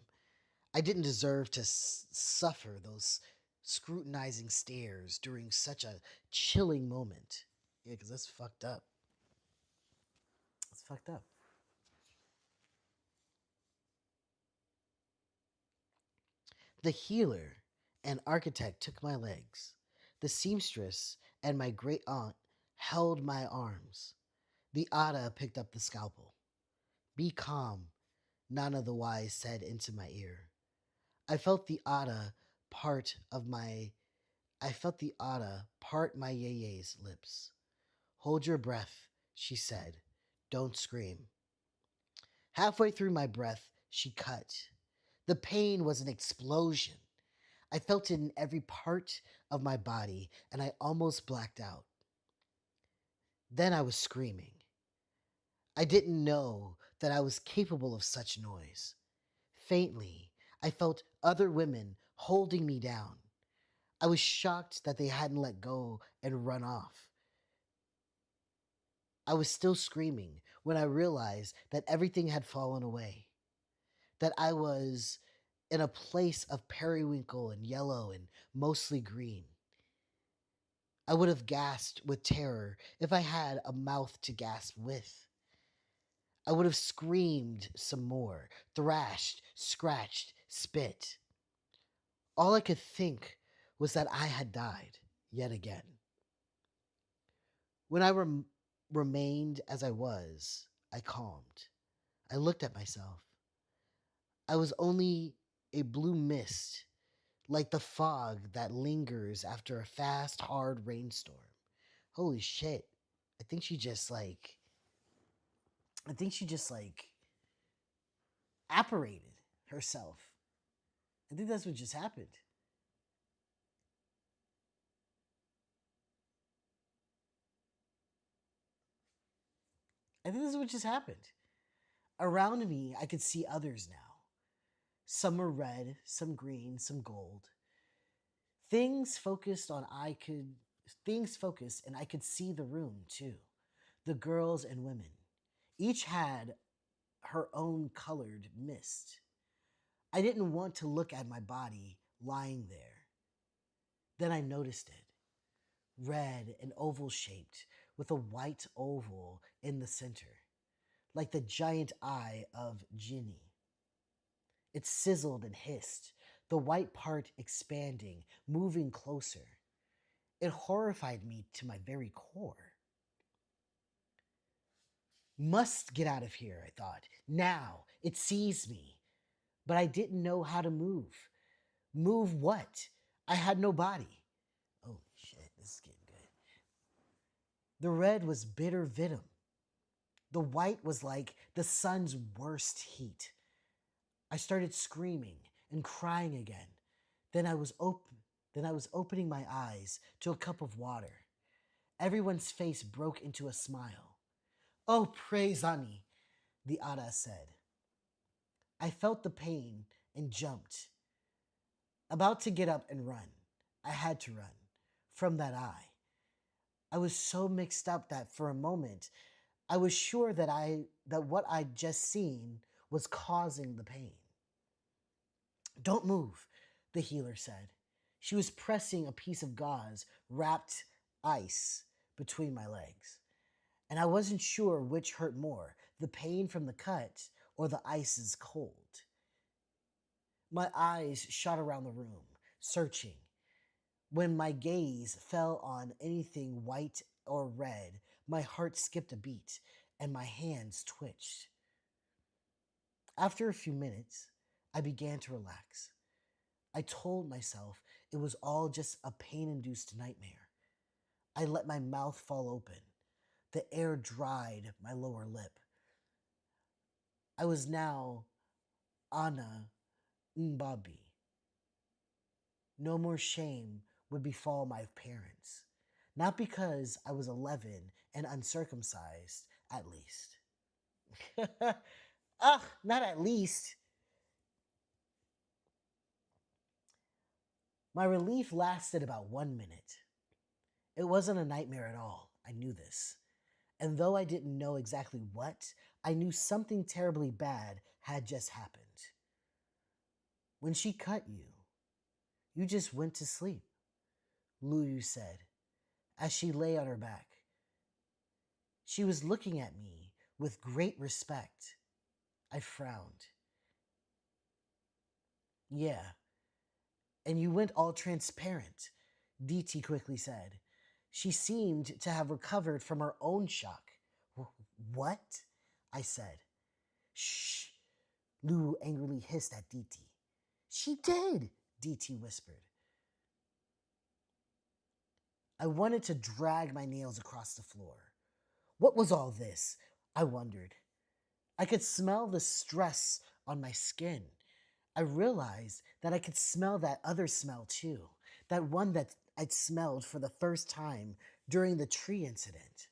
I didn't deserve to suffer those scrutinizing stares during such a chilling moment. Yeah, because that's fucked up. It's fucked up. The healer and architect took my legs. The seamstress and my great aunt held my arms. The Ada picked up the scalpel. Be calm, Nana the Wise said into my ear. I felt the Ada part of my I felt the Ada part my Yeye's lips. Hold your breath, she said. Don't scream. Halfway through my breath, she cut. The pain was an explosion. I felt it in every part of my body, and I almost blacked out. Then I was screaming. I didn't know that I was capable of such noise. Faintly, I felt other women holding me down. I was shocked that they hadn't let go and run off. I was still screaming when I realized that everything had fallen away, that I was in a place of periwinkle and yellow and mostly green. I would have gasped with terror if I had a mouth to gasp with. I would have screamed some more, thrashed, scratched, spit. All I could think was that I had died yet again. When I remained as I was, I calmed. I looked at myself. I was only a blue mist, like the fog that lingers after a fast, hard rainstorm. Holy shit. I think she just like I think she just like apparated herself. I think that's what just happened. I think this is what just happened. Around me, I could see others now. Some were red, some green, some gold. Things focused on I could Things focused and I could see the room too. The girls and women. Each had her own colored mist. I didn't want to look at my body lying there. Then I noticed it. Red and oval shaped, with a white oval in the center, like the giant eye of Ginny. It sizzled and hissed, the white part expanding, moving closer. It horrified me to my very core. Must get out of here, I thought. Now, it sees me. But I didn't know how to move. Move what? I had no body. Oh shit, this is getting good. The red was bitter venom. The white was like the sun's worst heat. I started screaming and crying again. Then I was open. Then I was opening my eyes to a cup of water. Everyone's face broke into a smile. Oh, praise Ani, the Ada said. I felt the pain and jumped. About to get up and run. I had to run. From that eye. I was so mixed up that for a moment I was sure that what I'd just seen was causing the pain. Don't move, the healer said. She was pressing a piece of gauze wrapped ice between my legs, and I wasn't sure which hurt more, the pain from the cut or the ice's cold. My eyes shot around the room, searching. When my gaze fell on anything white or red, my heart skipped a beat and my hands twitched. After a few minutes, I began to relax. I told myself it was all just a pain induced nightmare. I let my mouth fall open. The air dried my lower lip. I was now Anna Mbabi. No more shame would befall my parents. Not because I was 11 and uncircumcised, at least. Ugh, not at least. My relief lasted about 1 minute. It wasn't a nightmare at all. I knew this. And though I didn't know exactly what, I knew something terribly bad had just happened. When she cut you, you just went to sleep, Luyu said, as she lay on her back. She was looking at me with great respect. I frowned. Yeah, and you went all transparent, DT quickly said. She seemed to have recovered from her own shock. What? I said. Shh, Lulu angrily hissed at DT. She did, DT whispered. I wanted to drag my nails across the floor. What was all this? I wondered. I could smell the stress on my skin. I realized that I could smell that other smell too, that one that I'd smelled for the first time during the tree incident.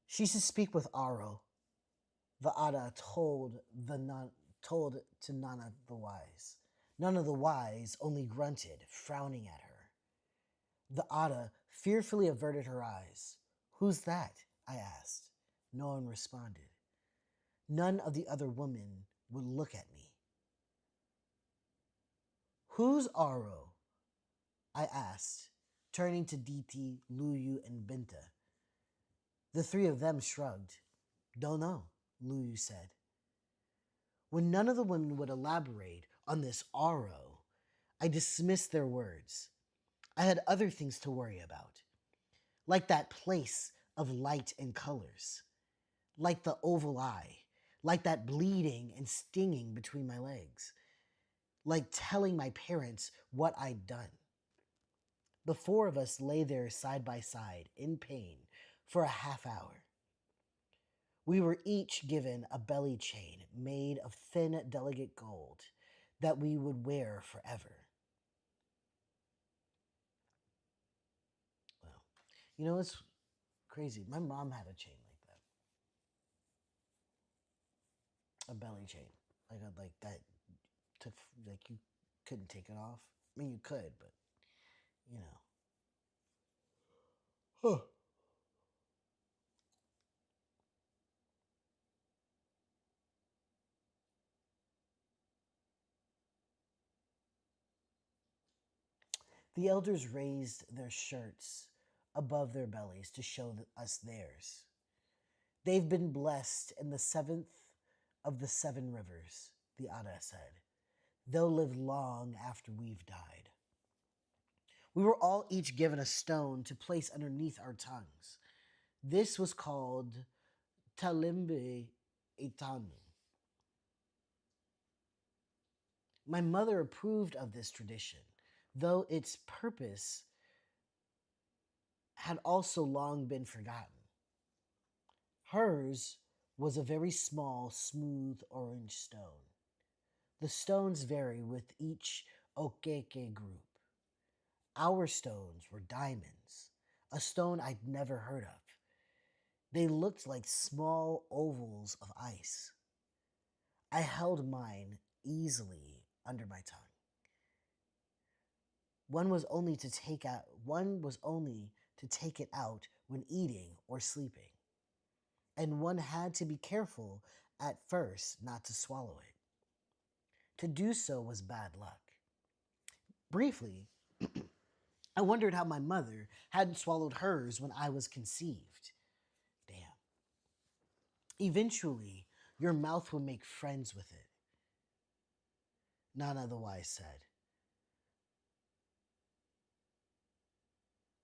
She should speak with Aro, the Ada told to Nana the Wise. None of the Wise only grunted, frowning at her. The Ada fearfully averted her eyes. Who's that? I asked. No one responded. None of the other women would look at me. Who's Aro? I asked, turning to DT, Luyu, and Binta. The three of them shrugged. Don't know, Luyu said. When none of the women would elaborate on this Aro, I dismissed their words. I had other things to worry about, like that place of light and colors, like the oval eye, like that bleeding and stinging between my legs, like telling my parents what I'd done. The four of us lay there side by side in pain for a half hour. We were each given a belly chain made of thin, delicate gold that we would wear forever. Well, you know, it's crazy. My mom had a chain like that, a belly chain, like that. Like you couldn't take it off. I mean, you could, but you know. Huh. The elders raised their shirts above their bellies to show us theirs. They've been blessed in the seventh of the seven rivers, the Ada said. They'll live long after we've died. We were all each given a stone to place underneath our tongues. This was called Talimbe Itanu. My mother approved of this tradition, though its purpose had also long been forgotten. Hers was a very small, smooth orange stone. The stones vary with each Okeke group. Our stones were diamonds, a stone I'd never heard of. They looked like small ovals of ice. I held mine easily under my tongue. One was only to take it out when eating or sleeping, and one had to be careful at first not to swallow it. To do so was bad luck. Briefly, I wondered how my mother hadn't swallowed hers when I was conceived. Damn. Eventually, your mouth would make friends with it, none otherwise said.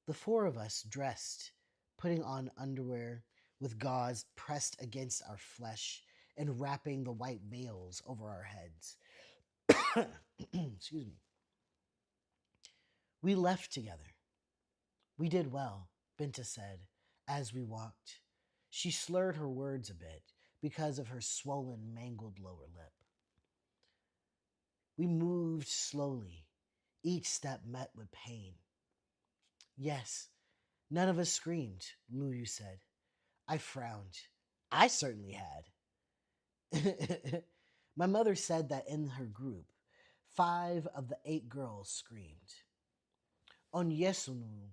The four of us dressed, putting on underwear with gauze pressed against our flesh and wrapping the white veils over our heads. Excuse me. We left together. We did well, Binta said, as we walked. She slurred her words a bit because of her swollen, mangled lower lip. We moved slowly, each step met with pain. Yes, none of us screamed, Luyu said. I frowned. I certainly had. My mother said that in her group, 5 of the 8 girls screamed. Onyesunu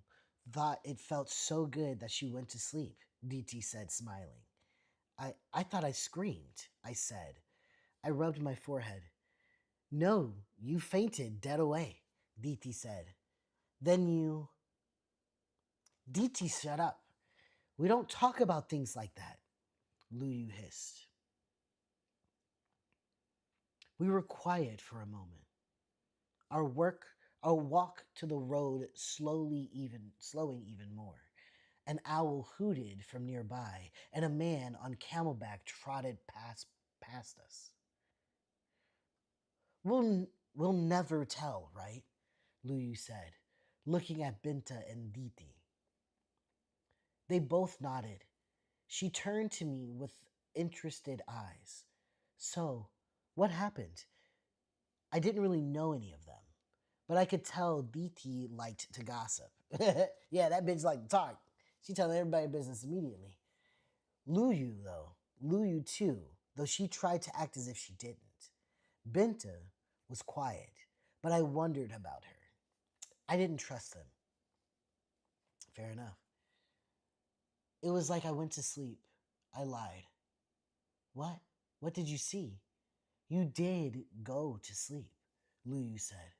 thought it felt so good that she went to sleep, DT said, smiling. I thought I screamed, I said. I rubbed my forehead. No, you fainted dead away, DT said. Then you. DT, shut up. We don't talk about things like that, Luyu hissed. We were quiet for a moment. Our work, our walk to the road slowing even more. An owl hooted from nearby, and a man on camelback trotted past us. We'll never tell, right? Luyu said, looking at Binta and Diti. They both nodded. She turned to me with interested eyes. So, what happened? I didn't really know any of them, but I could tell DT liked to gossip. Yeah, that bitch liked to talk. She told everybody business immediately. Luyu too, though she tried to act as if she didn't. Binta was quiet, but I wondered about her. I didn't trust them. Fair enough. It was like I went to sleep. I lied. What? What did you see? You did go to sleep, Luyu said.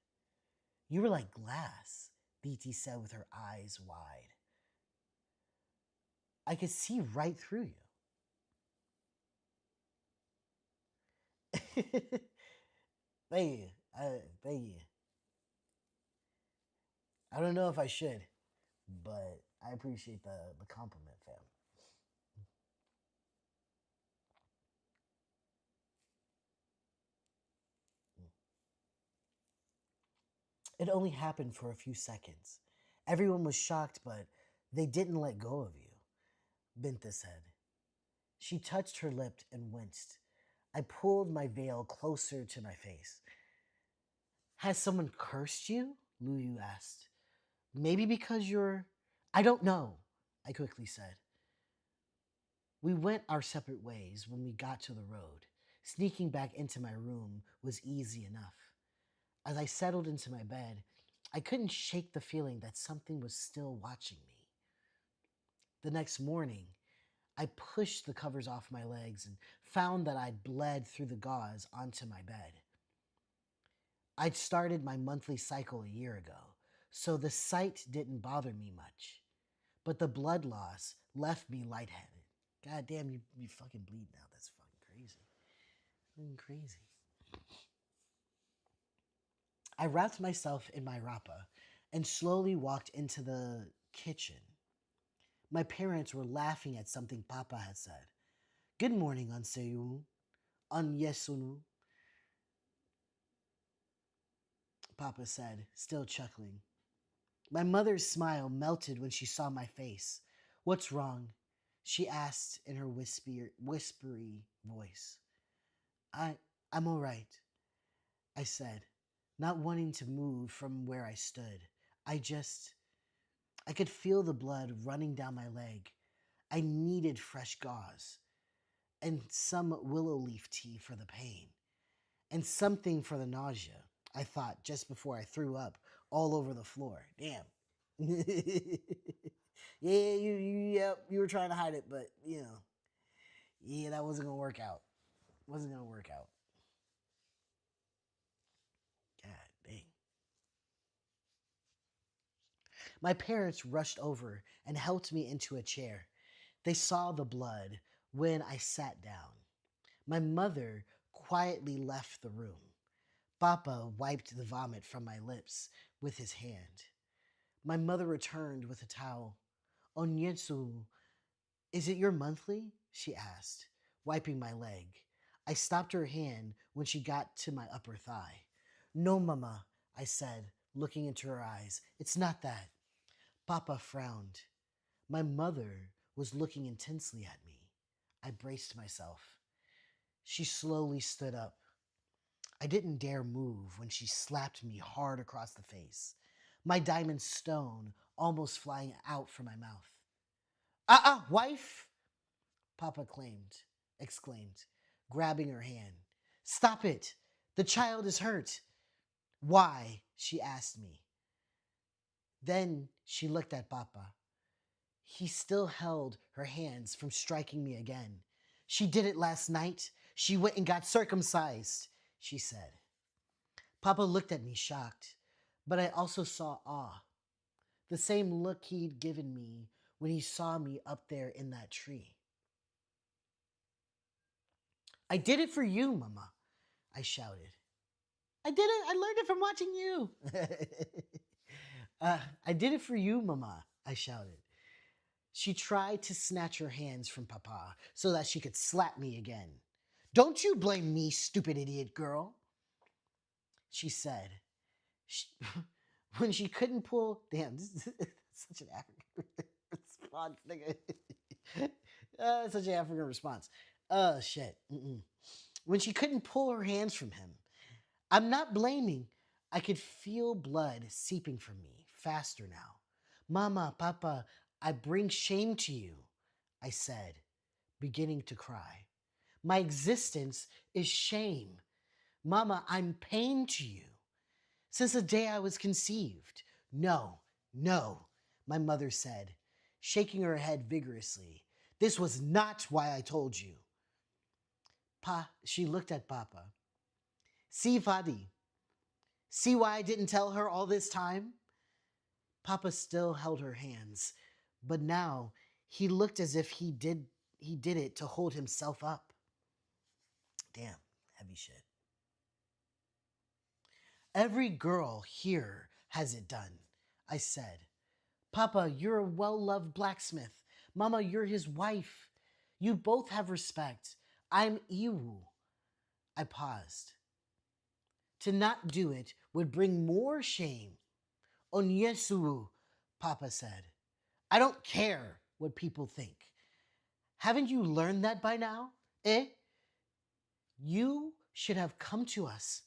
You were like glass, DT said with her eyes wide. I could see right through you. Thank you. Thank you. I don't know if I should, but I appreciate the compliment, fam. It only happened for a few seconds. Everyone was shocked, but they didn't let go of you, Binta said. She touched her lip and winced. I pulled my veil closer to my face. Has someone cursed you? Luyu asked. Maybe because you're. I don't know, I quickly said. We went our separate ways when we got to the road. Sneaking back into my room was easy enough. As I settled into my bed, I couldn't shake the feeling that something was still watching me. The next morning, I pushed the covers off my legs and found that I'd bled through the gauze onto my bed. I'd started my monthly cycle a year ago, so the sight didn't bother me much. But the blood loss left me lightheaded. God damn, you fucking bleed now. That's fucking crazy. Fucking crazy. I wrapped myself in my rapa and slowly walked into the kitchen. My parents were laughing at something Papa had said. Good morning, Anseyu. Anyesunu, Papa said, still chuckling. My mother's smile melted when she saw my face. What's wrong? She asked in her whispery voice. I, I'm all right, I said, not wanting to move from where I stood. I just, I could feel the blood running down my leg. I needed fresh gauze and some willow leaf tea for the pain and something for the nausea, I thought just before I threw up all over the floor. Damn. Yeah, you were trying to hide it, but yeah, that wasn't gonna work out. Wasn't gonna work out. God dang. My parents rushed over and helped me into a chair. They saw the blood when I sat down. My mother quietly left the room. Papa wiped the vomit from my lips with his hand. My mother returned with a towel. Onyetsu, is it your monthly? She asked, wiping my leg. I stopped her hand when she got to my upper thigh. No, Mama, I said, looking into her eyes. It's not that. Papa frowned. My mother was looking intensely at me. I braced myself. She slowly stood up. I didn't dare move when she slapped me hard across the face, my diamond stone almost flying out from my mouth. Wife! Papa exclaimed, grabbing her hand. Stop it! The child is hurt. Why? She asked me. Then she looked at Papa. He still held her hands from striking me again. She did it last night. She went and got circumcised, she said. Papa looked at me shocked, but I also saw awe. The same look he'd given me when he saw me up there in that tree. I did it for you, Mama, I shouted. I did it. I learned it from watching you. I did it for you, Mama, I shouted. She tried to snatch her hands from Papa so that she could slap me again. Don't you blame me, stupid idiot girl, she said. She, when she couldn't pull. Damn, this is such an African response, nigga. Such an African response. Shit. Mm-mm. When she couldn't pull her hands from him. I'm not blaming. I could feel blood seeping from me, faster now. Mama, Papa, I bring shame to you, I said, beginning to cry. My existence is shame. Mama, I'm pain to you. Since the day I was conceived. No, no, my mother said, shaking her head vigorously. This was not why I told you. She looked at Papa. See, Fadi, see why I didn't tell her all this time? Papa still held her hands, but now he looked as if he did it to hold himself up. Damn, heavy shit. Every girl here has it done, I said. Papa, you're a well loved blacksmith. Mama, you're his wife. You both have respect. I'm Iwu. I paused. To not do it would bring more shame. Onyesu, Papa said. I don't care what people think. Haven't you learned that by now? Eh? You should have come to us.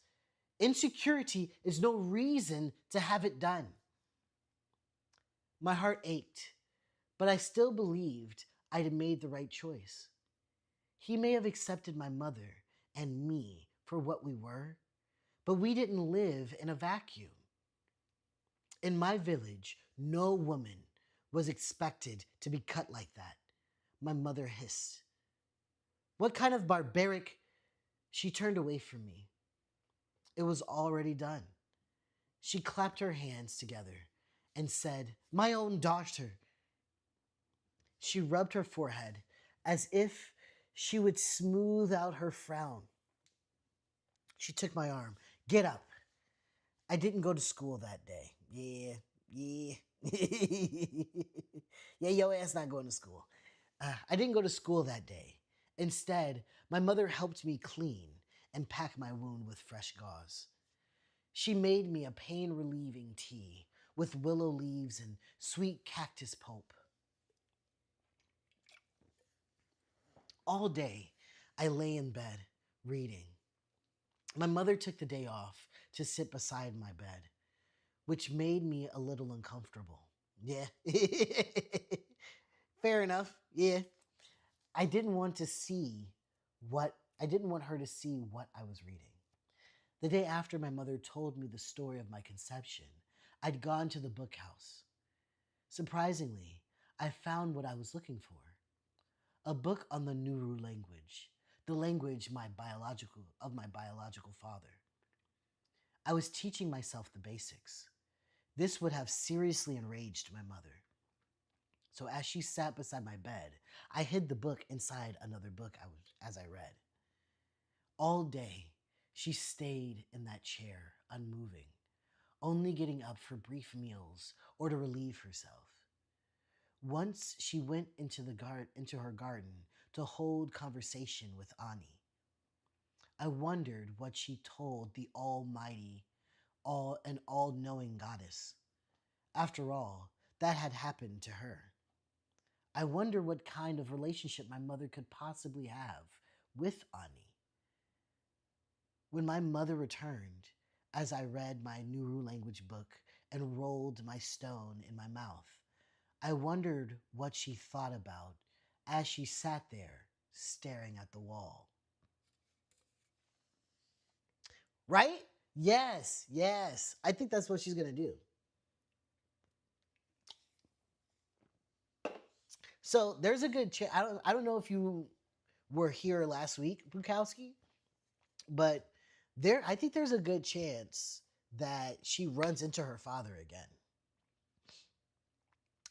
Insecurity is no reason to have it done. My heart ached, but I still believed I'd made the right choice. He may have accepted my mother and me for what we were, but we didn't live in a vacuum. In my village, no woman was expected to be cut like that. My mother hissed. What kind of barbaric? She turned away from me. It was already done. She clapped her hands together and said, My own daughter. She rubbed her forehead as if she would smooth out her frown. She took my arm. Get up. I didn't go to school that day. Yeah. Yeah, your ass not going to school. I didn't go to school that day. Instead, my mother helped me clean and pack my wound with fresh gauze. She made me a pain relieving tea with willow leaves and sweet cactus pulp. All day, I lay in bed reading. My mother took the day off to sit beside my bed, which made me a little uncomfortable. Yeah. Fair enough. Yeah. I didn't want to see I didn't want her to see what I was reading. The day after my mother told me the story of my conception, I'd gone to the book house. Surprisingly, I found what I was looking for. A book on the Nuru language, the language of my biological father. I was teaching myself the basics. This would have seriously enraged my mother. So as she sat beside my bed, I hid the book inside another book as I read. All day, she stayed in that chair, unmoving, only getting up for brief meals or to relieve herself. Once she went into her garden to hold conversation with Ani. I wondered what she told the almighty, all-knowing goddess. After all, that had happened to her. I wonder what kind of relationship my mother could possibly have with Ani. When my mother returned, as I read my Nuru language book and rolled my stone in my mouth, I wondered what she thought about as she sat there staring at the wall. Right? Yes. I think that's what she's going to do. So there's a good chance. I don't know if you were here last week, Bukowski, but I think there's a good chance that she runs into her father again.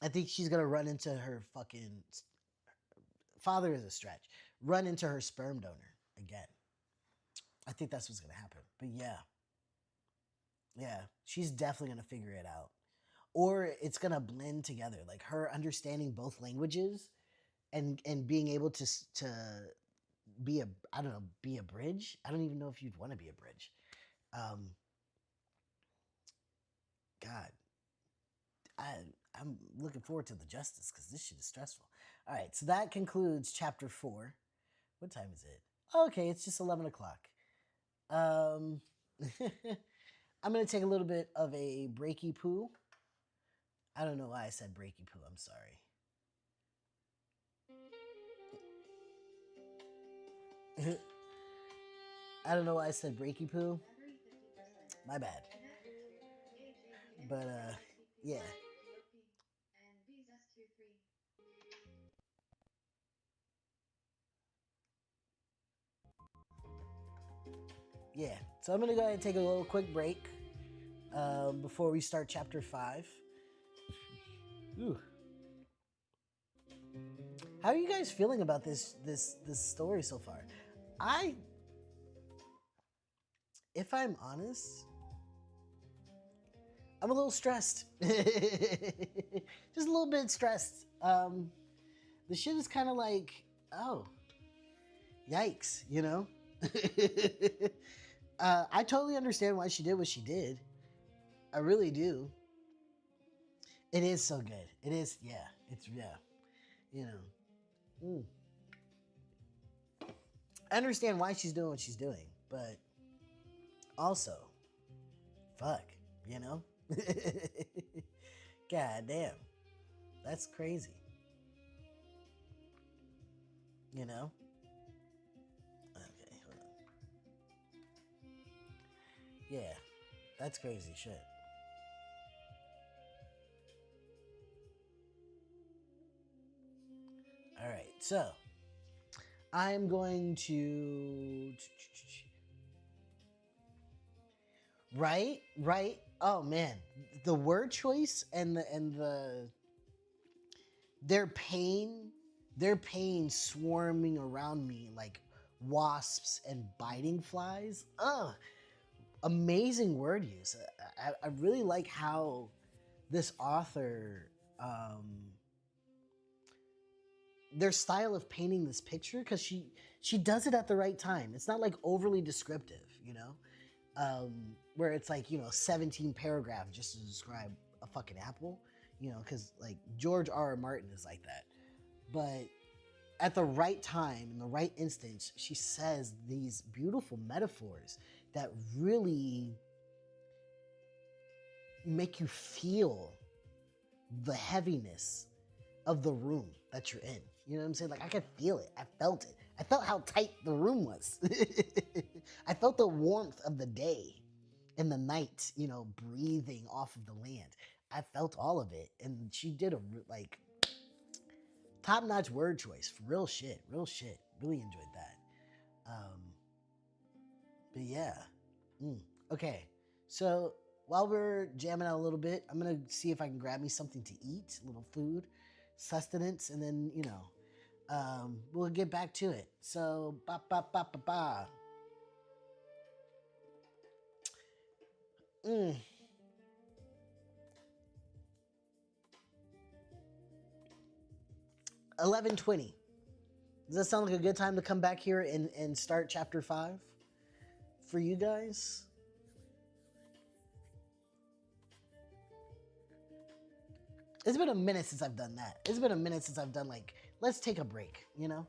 I think she's gonna run into her fucking father is a stretch. Run into her sperm donor again. I think that's what's gonna happen. But yeah, she's definitely gonna figure it out, or it's gonna blend together. Like her understanding both languages and being able to be a I don't know be a bridge. I don't even know if you'd want to be a bridge. Um, God, I I'm looking forward to the justice because this shit is stressful. All right, so that concludes chapter 4. What time is it? Okay, it's just 11 o'clock. Um, I'm gonna take a little bit of a breaky poo. I don't know why I said breaky poo. I'm sorry. I don't know why I said breaky poo. My bad. But yeah. Yeah. So I'm gonna go ahead and take a little quick break before we start chapter 5. Ooh. How are you guys feeling about this story so far? I, if I'm honest, I'm a little stressed. Just a little bit stressed. The shit is kind of like, oh, yikes, you know? I totally understand why she did what she did. I really do. It is so good. It is, yeah. It's, yeah. You know. Mm. I understand why she's doing what she's doing, but also, fuck, you know? God damn. That's crazy. You know? Okay, hold on. Yeah, that's crazy shit. All right, so I'm going to. Right, right. Oh man, the word choice and the their pain, their pain swarming around me like wasps and biting flies. Ugh, amazing word use. I really like how this author, their style of painting this picture, because she does it at the right time. It's not like overly descriptive, you know, where it's like, you know, 17 paragraphs just to describe a fucking apple, you know, because like George R. Martin is like that. But at the right time, in the right instance, she says these beautiful metaphors that really make you feel the heaviness of the room that you're in. You know what I'm saying? Like I could feel it. I felt it. I felt how tight the room was. I felt the warmth of the day and the night, you know, breathing off of the land. I felt all of it. And she did a like top-notch word choice. Real shit. Real shit. Really enjoyed that. Um, but yeah. Mm. Okay. So while we're jamming out a little bit, I'm gonna see if I can grab me something to eat, a little food, sustenance, and then, you know, we'll get back to it. So ba ba ba ba ba. Mm. 11:20. Does that sound like a good time to come back here and start chapter 5 for you guys? It's been a minute since I've done that. It's been a minute since I've done like, let's take a break, you know?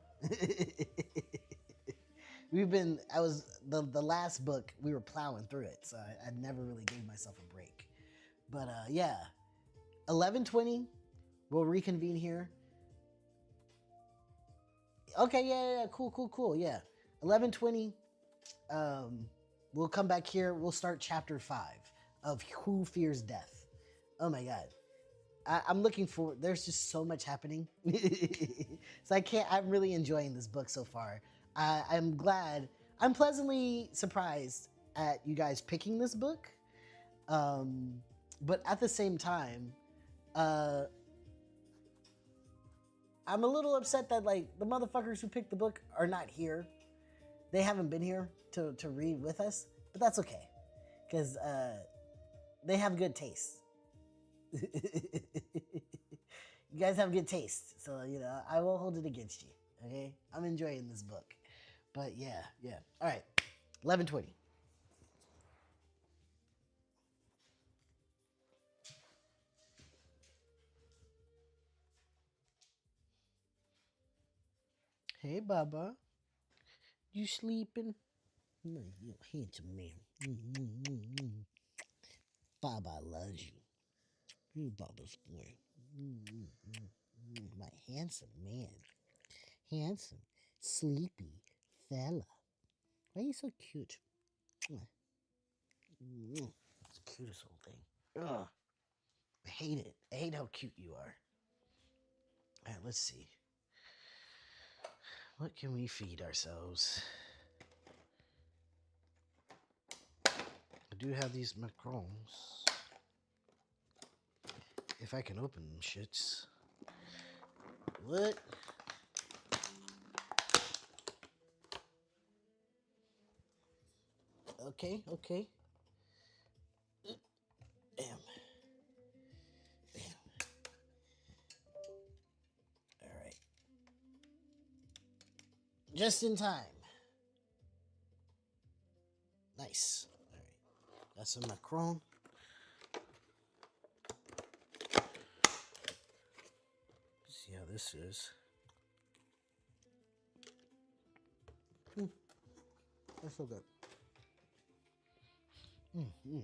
I was, the last book, we were plowing through it, so I never really gave myself a break. But yeah, 11:20, we'll reconvene here. Okay, yeah, cool, yeah. 11:20, we'll come back here. We'll start chapter 5 of Who Fears Death. Oh my god. I'm looking forward. There's just so much happening. So I'm really enjoying this book so far. I'm glad. I'm pleasantly surprised at you guys picking this book. But at the same time, uh, I'm a little upset that like the motherfuckers who picked the book are not here. They haven't been here to read with us, but that's okay, because they have good taste. You guys have good taste, so you know I won't hold it against you. Okay, I'm enjoying this book, but yeah. All right, 11:20. Hey, Baba, you sleeping? No, you handsome man. Baba loves you. You Baba's boy. My handsome man. Handsome, sleepy fella. Why are you so cute? It's the cutest little thing. Ugh. I hate it. I hate how cute you are. All right, let's see. What can we feed ourselves? I do have these macarons. If I can open them shits. What? Okay. Damn. Just in time. Nice. All right. That's some macaron. See how this is. That's so good. Mm-hmm.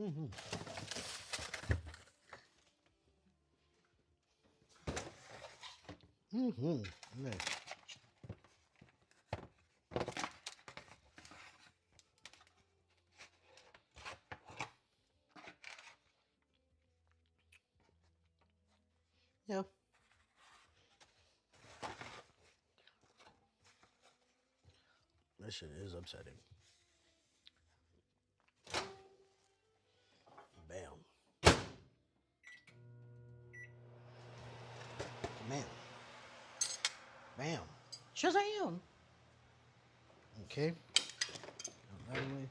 Mm-hmm. Mm-hmm. Nice. Yeah. That shit is upsetting. Bam. Bam. Bam. Shazam. Okay. Right away.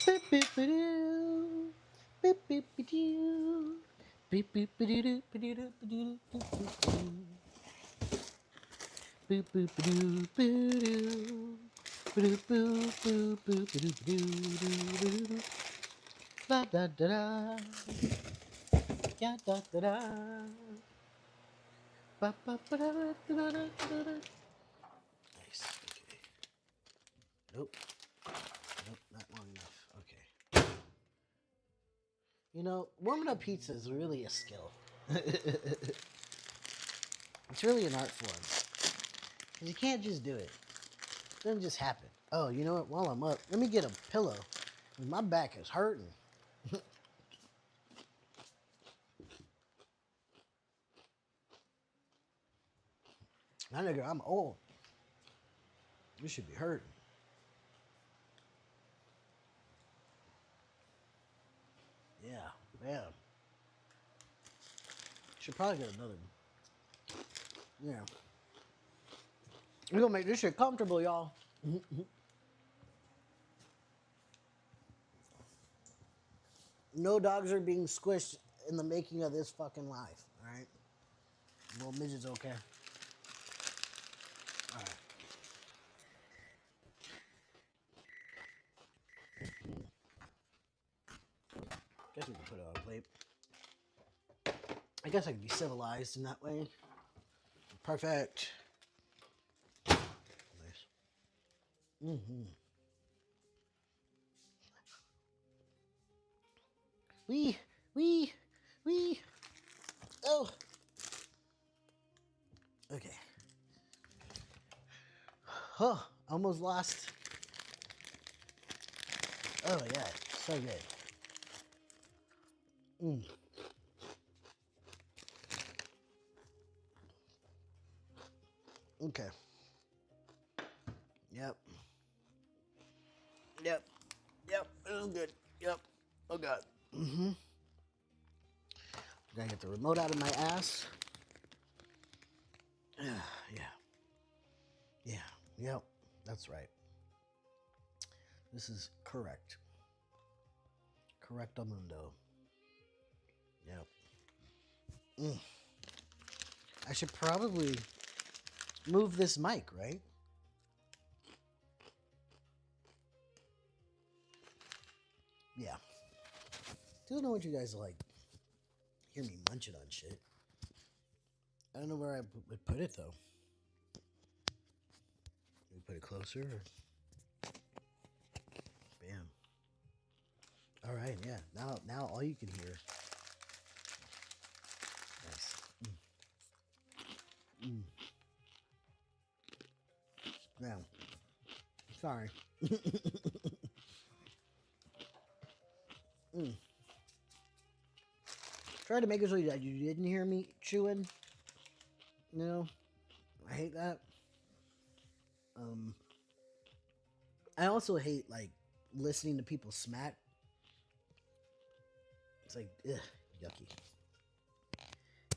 Beep beep doo. Beep beep doo. Beep beep doo. Boop boop doo doo. Boop boop boop boop doo doo. Da da da da. Ya da da da. Ba ba ba da da da da da. Nice. Okay. Nope. Nope. Not long enough. Okay. You know, warming up pizza is really a skill. It's really an art form. Because you can't just do it. It doesn't just happen. Oh, you know what? While I'm up, let me get a pillow. My back is hurting. That nigga, I'm old. You should be hurting. Yeah, yeah. Should probably get another one. Yeah. We're gonna make this shit comfortable, y'all. No dogs are being squished in the making of this fucking life, alright? Little midget's okay. Alright. Guess we can put it on a plate. I guess I can be civilized in that way. Perfect. Nice. Mm-hmm. Wee, wee, wee. Oh. Okay. Oh, almost lost. Oh my god, so good. Mm. Okay. Yep. Yep. Yep. It was good. Yep. Oh god. Mm-hmm. Gotta get the remote out of my ass. Yeah. Yeah. Yep. That's right. This is correct. Correctamundo. Yep. Mm. I should probably move this mic, right? Yeah. Don't know what you guys like. Hear me munching on shit. I don't know where I would put it though. We put it closer. Or... Bam. All right. Yeah. Now all you can hear. Nice. Mm. Yeah. Sorry. Mm. Try to make it so that you didn't hear me chewing. You know, I hate that. Um, I also hate like listening to people smack. It's like, ugh, yucky,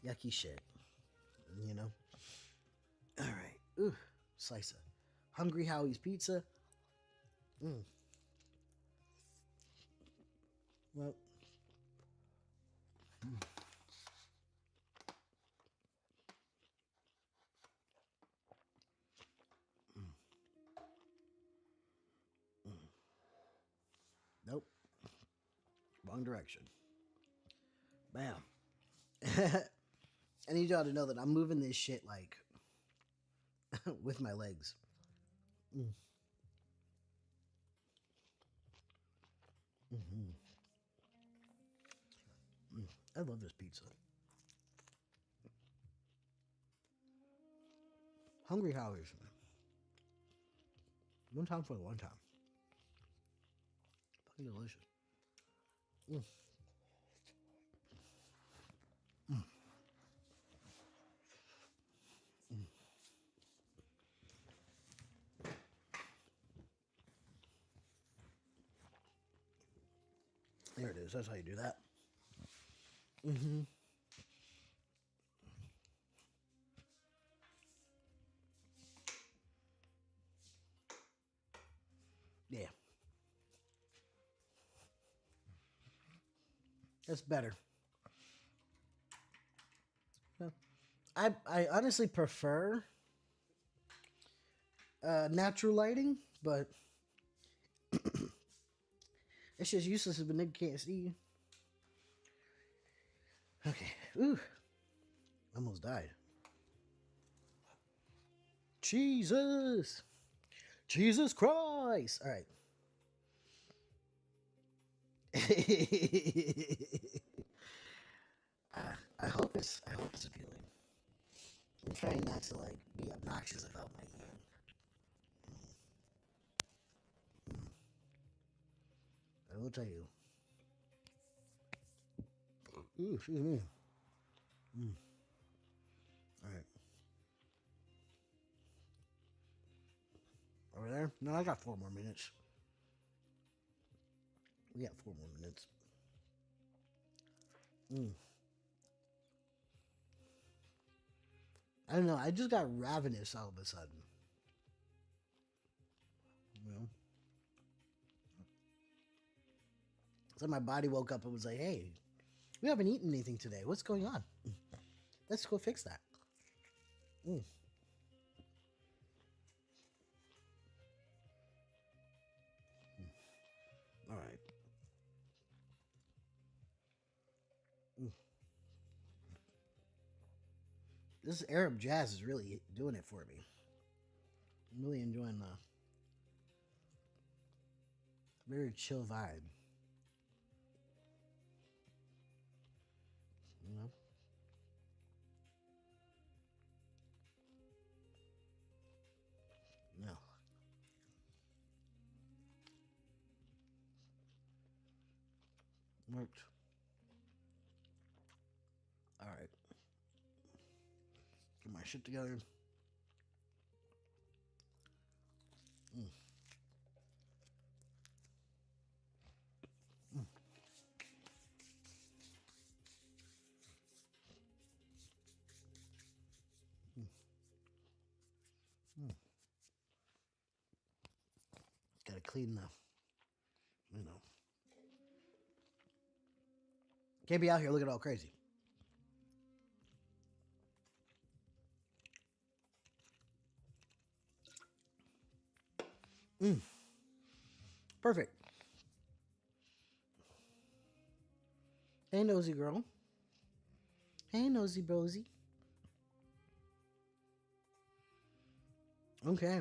yucky shit. You know. All right. Ooh, slice of Hungry Howie's pizza. Mm. Well, nope. Wrong direction. Bam. I need y'all to know that I'm moving this shit like with my legs. Mm. Mm-hmm. Mm. I love this pizza. Hungry Howie's. One time for the one time. Fucking delicious. Mm. Mm. Mm. There it is. That's how you do that. Mm-hmm. Yeah. That's better. Yeah. I honestly prefer natural lighting, but it's just useless if a nigga can't see you. Okay. Ooh. Almost died. Jesus. Jesus Christ. All right. I hope it's appealing. I'm trying not to like be obnoxious about my eating. I will tell you. Ooh, excuse me. Mm. All right. Over there? No, I got 4 more minutes. We got 4 more minutes. Mm. I don't know. I just got ravenous all of a sudden. You know? So my body woke up and was like, hey, we haven't eaten anything today. What's going on? Let's go fix that. Mm. All right. Mm. This Arab jazz is really doing it for me. I'm really enjoying the very chill vibe. You know? No. Worked. All right. Get my shit together. Mm. Mm. Mm. Mm. Gotta clean the, you know. Can't be out here looking all crazy. Mm. Perfect. Hey, nosy girl. Hey, nosy brosy. Okay.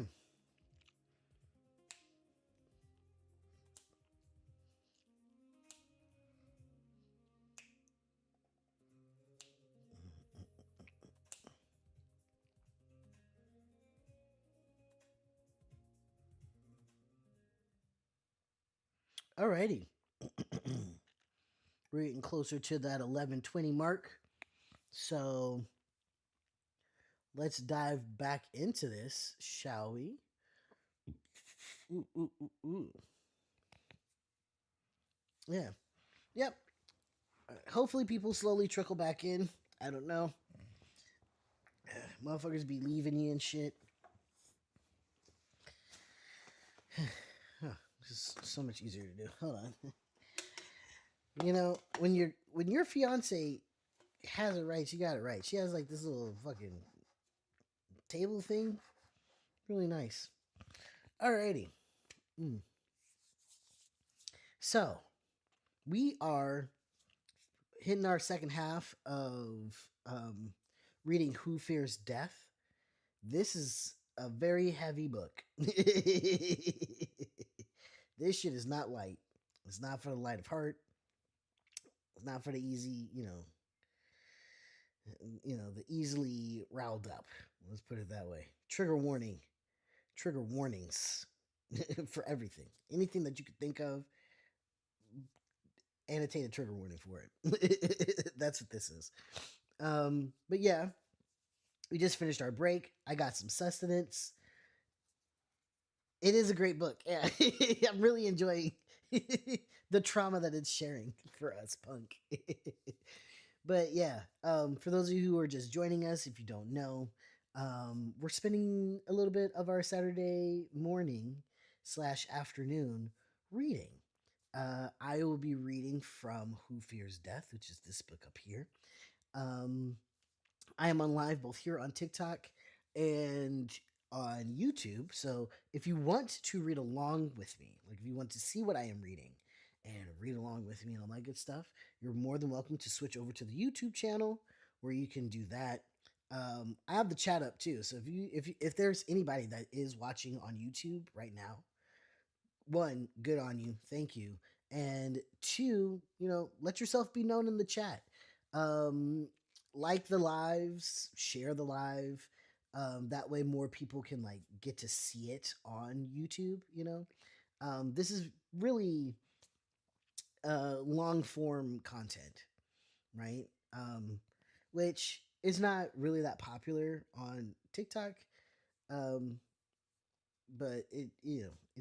Alrighty. We're getting closer to that 11:20 mark. So let's dive back into this, shall we? Ooh, ooh, ooh, ooh. Yeah. Yep. Hopefully people slowly trickle back in. I don't know. Motherfuckers be leaving you and shit. Huh, this is so much easier to do. Hold on. When your fiance has it right, she got it right. She has like this little fucking table thing. Really nice. Alrighty. Mm. So we are hitting our second half of reading Who Fears Death. This is a very heavy book. This shit is not light. It's not for the light of heart. It's not for the easy, the easily riled up. Let's put it that way. Trigger warning. Trigger warnings for everything. Anything that you could think of, annotate a trigger warning for it. That's what this is. But yeah, we just finished our break. I got some sustenance. It is a great book. Yeah, I'm really enjoying the trauma that it's sharing for us, punk. But yeah, for those of you who are just joining us, if you don't know, we're spending a little bit of our Saturday morning / afternoon reading. I will be reading from Who Fears Death, which is this book up here. Um, I am on live both here on TikTok and on YouTube. So if you want to read along with me, like if you want to see what I am reading and read along with me and all that good stuff, you're more than welcome to switch over to the YouTube channel where you can do that. I have the chat up too. So if there's anybody that is watching on YouTube right now, one, good on you, thank you, and two, let yourself be known in the chat. Um, like the lives, share the live. That way, more people can like get to see it on YouTube. This is really long form content, right? Which is not really that popular on TikTok. Um, but it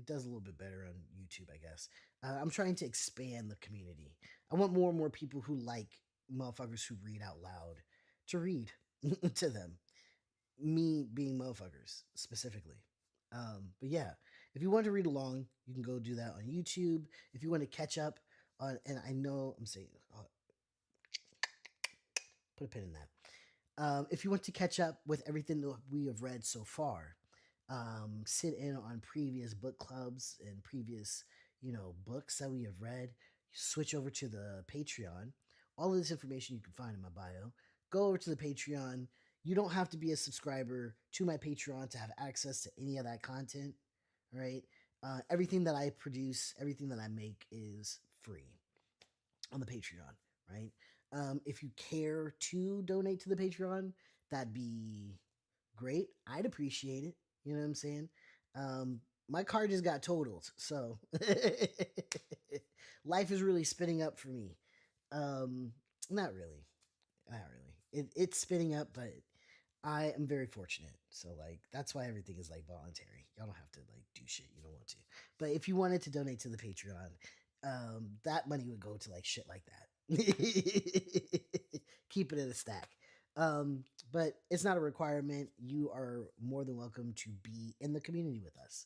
does a little bit better on YouTube, I guess. I'm trying to expand the community. I want more and more people who like motherfuckers who read out loud to read to them. Me being motherfuckers specifically. But yeah, if you want to read along, you can go do that on YouTube. If you want to catch up on, and I know I'm saying, put a pin in that. If you want to catch up with everything that we have read so far, sit in on previous book clubs and previous, books that we have read, switch over to the Patreon. All of this information you can find in my bio. Go over to the Patreon. You don't have to be a subscriber to my Patreon to have access to any of that content. All right. Everything that I produce, everything that I make is free on the Patreon, right? If you care to donate to the Patreon, that'd be great. I'd appreciate it. You know what I'm saying? My car just got totaled, so life is really spinning up for me. Um, not really, not really. It's spinning up, but I am very fortunate. So like that's why everything is like voluntary. Y'all don't have to like do shit you don't want to. But if you wanted to donate to the Patreon, that money would go to like shit like that. Keep it in a stack. But it's not a requirement. You are more than welcome to be in the community with us.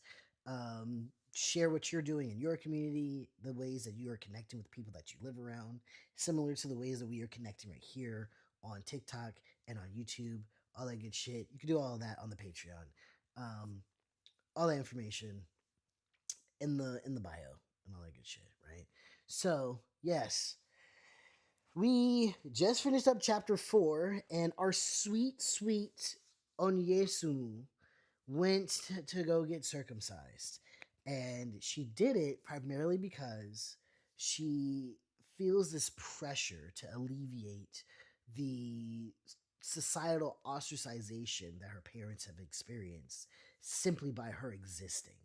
Share what you're doing in your community, the ways that you are connecting with people that you live around, similar to the ways that we are connecting right here on TikTok and on YouTube, all that good shit. You can do all of that on the Patreon. All that information in the bio and all that good shit, right? So yes, we just finished up chapter 4, and our sweet, sweet Onyesu went to go get circumcised. And she did it primarily because she feels this pressure to alleviate the societal ostracization that her parents have experienced simply by her existing.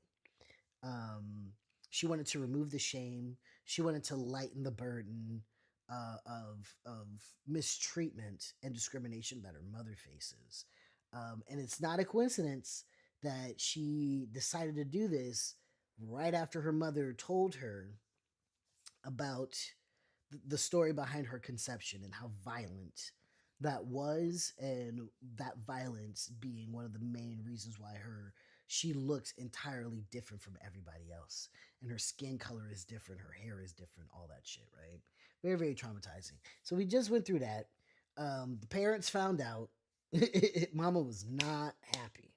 Um, she wanted to remove the shame. She wanted to lighten the burden of mistreatment and discrimination that her mother faces. And it's not a coincidence that she decided to do this right after her mother told her about the story behind her conception and how violent that was, and that violence being one of the main reasons why she looks entirely different from everybody else, and her skin color is different, her hair is different, all that shit, right? Very, very traumatizing. So we just went through that. The parents found out. Mama was not happy.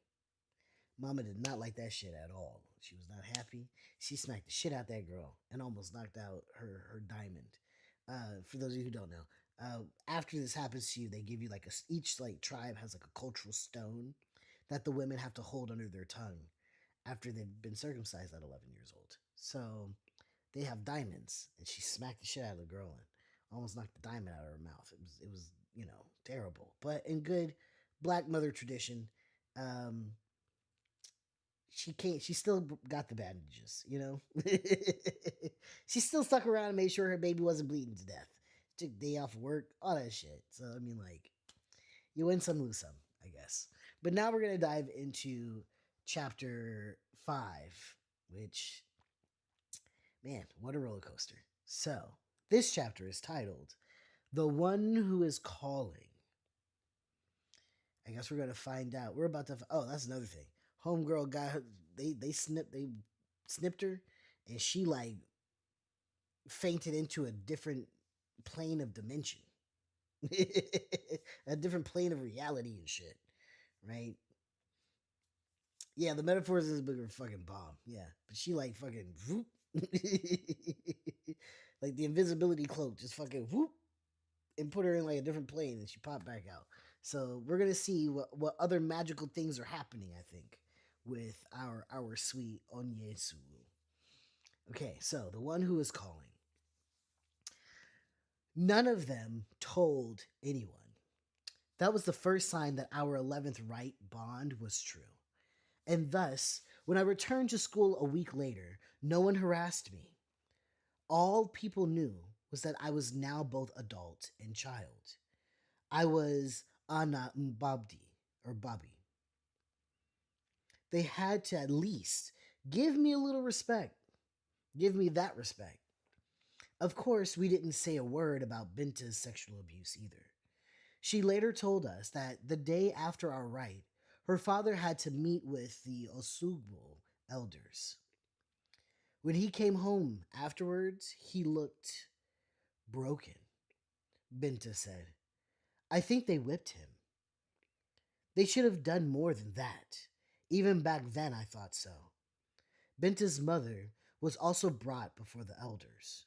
Mama did not like that shit at all. She was not happy. She smacked the shit out that girl and almost knocked out her diamond. For those of you who don't know, after this happens to you, they give you like each like tribe has like a cultural stone that the women have to hold under their tongue after they've been circumcised at 11 years old. So they have diamonds, and she smacked the shit out of the girl and almost knocked the diamond out of her mouth. It was terrible, but in good black mother tradition, um, she can't. She still got the bandages, she still stuck around and made sure her baby wasn't bleeding to death. Took a day off of work, all that shit. So I mean, like, you win some, lose some, I guess. But now we're gonna dive into chapter 5, which, man, what a roller coaster. So this chapter is titled "The One Who Is Calling." I guess we're gonna find out. We're about to. Oh, that's another thing. Homegirl got her. They snipped her, and she like fainted into a different plane of dimension, a different plane of reality and shit. Right? Yeah, the metaphors is a bigger fucking bomb. Yeah, but she like fucking whoop, like the invisibility cloak just fucking whoop and put her in like a different plane, and she popped back out. So we're gonna see what other magical things are happening. I think with our sweet Onyesu. Okay, so the one who is calling. None of them told anyone. That was the first sign that our 11th right bond was true. And thus, when I returned to school a week later, no one harassed me. All people knew was that I was now both adult and child. I was Anna Mbabdi, or Bobby. They had to at least give me a little respect. Give me that respect. Of course, we didn't say a word about Binta's sexual abuse either. She later told us that the day after our rite, her father had to meet with the Osugbo elders. When he came home afterwards, he looked broken. Binta said, I think they whipped him. They should have done more than that. Even back then, I thought so. Binta's mother was also brought before the elders.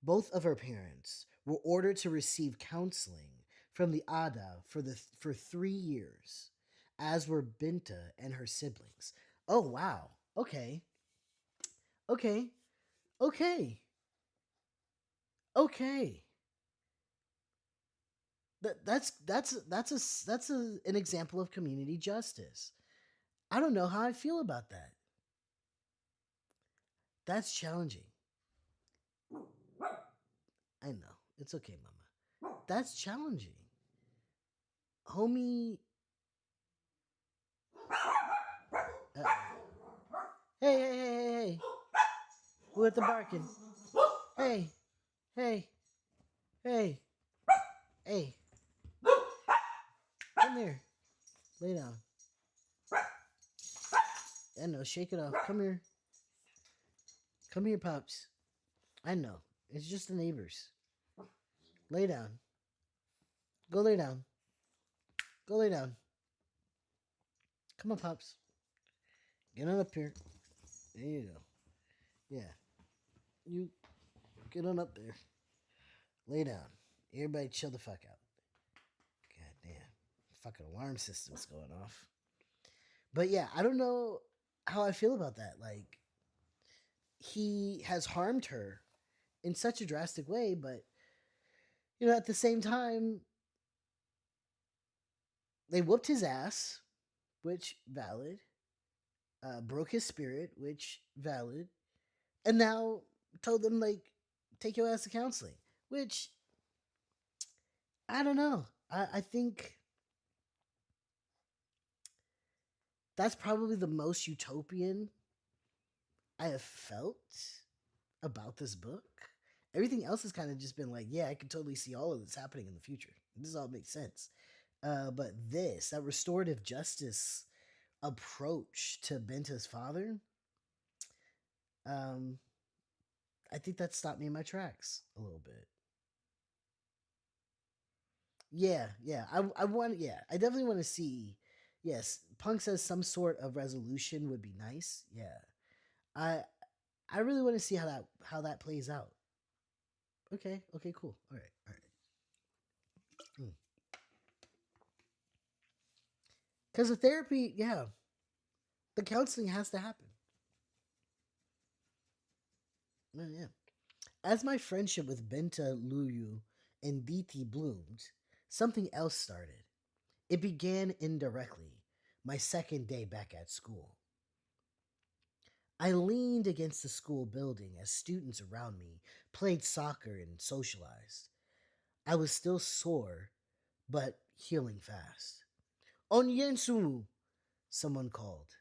Both of her parents were ordered to receive counseling from the Ada for 3 years, as were Binta and her siblings. Oh wow. Okay. Okay. Okay. Okay. That's an example of community justice. I don't know how I feel about that. That's challenging. I know. It's okay, mama. That's challenging. Homie. Uh, hey, hey, hey, hey, hey. Who at the barking? Hey, hey, hey, hey. Come here. Lay down. I know. Shake it off. Come here. Come here, Pops. I know. It's just the neighbors. Lay down. Go lay down. Go lay down. Come on, Pops. Get on up here. There you go. Yeah. You get on up there. Lay down. Everybody chill the fuck out. God damn. Fucking alarm system's going off. But yeah, I don't know how I feel about that. Like, he has harmed her in such a drastic way, but, at the same time, they whooped his ass, which valid. Broke his spirit, which valid. And now told them, like, take your ass to counseling, which I don't know. I think that's probably the most utopian I have felt about this book. Everything else has kind of just been like, yeah, I can totally see all of this happening in the future. This all makes sense. But that restorative justice approach to Benta's father, um, I think that stopped me in my tracks a little bit. Yeah. I want. Yeah, I definitely want to see. Yes, Punk says some sort of resolution would be nice. Yeah, I I really want to see how that plays out. Okay. Okay. Cool. All right. All right. Because the therapy, yeah, the counseling has to happen. Yeah. As my friendship with Benta Luyu and DT bloomed, something else started. It began indirectly, my second day back at school. I leaned against the school building as students around me played soccer and socialized. I was still sore, but healing fast. Onyensu, someone called.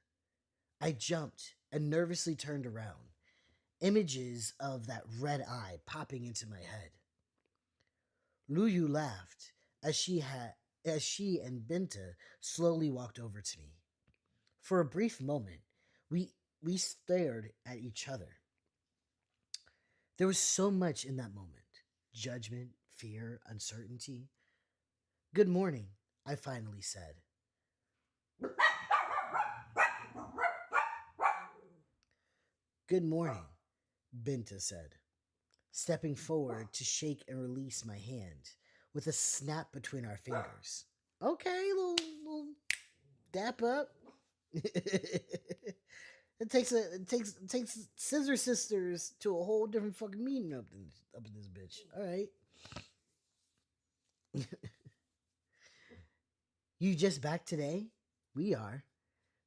I jumped and nervously turned around, images of that red eye popping into my head. Luyu laughed as she and Binta slowly walked over to me. For a brief moment, we we stared at each other. There was so much in that moment. Judgment, fear, uncertainty. Good morning, I finally said. Good morning, Binta said, stepping forward to shake and release my hand with a snap between our fingers. Okay, little dap up. It takes Scissor Sisters to a whole different fucking meaning up in this bitch. All right, you just back today? We are.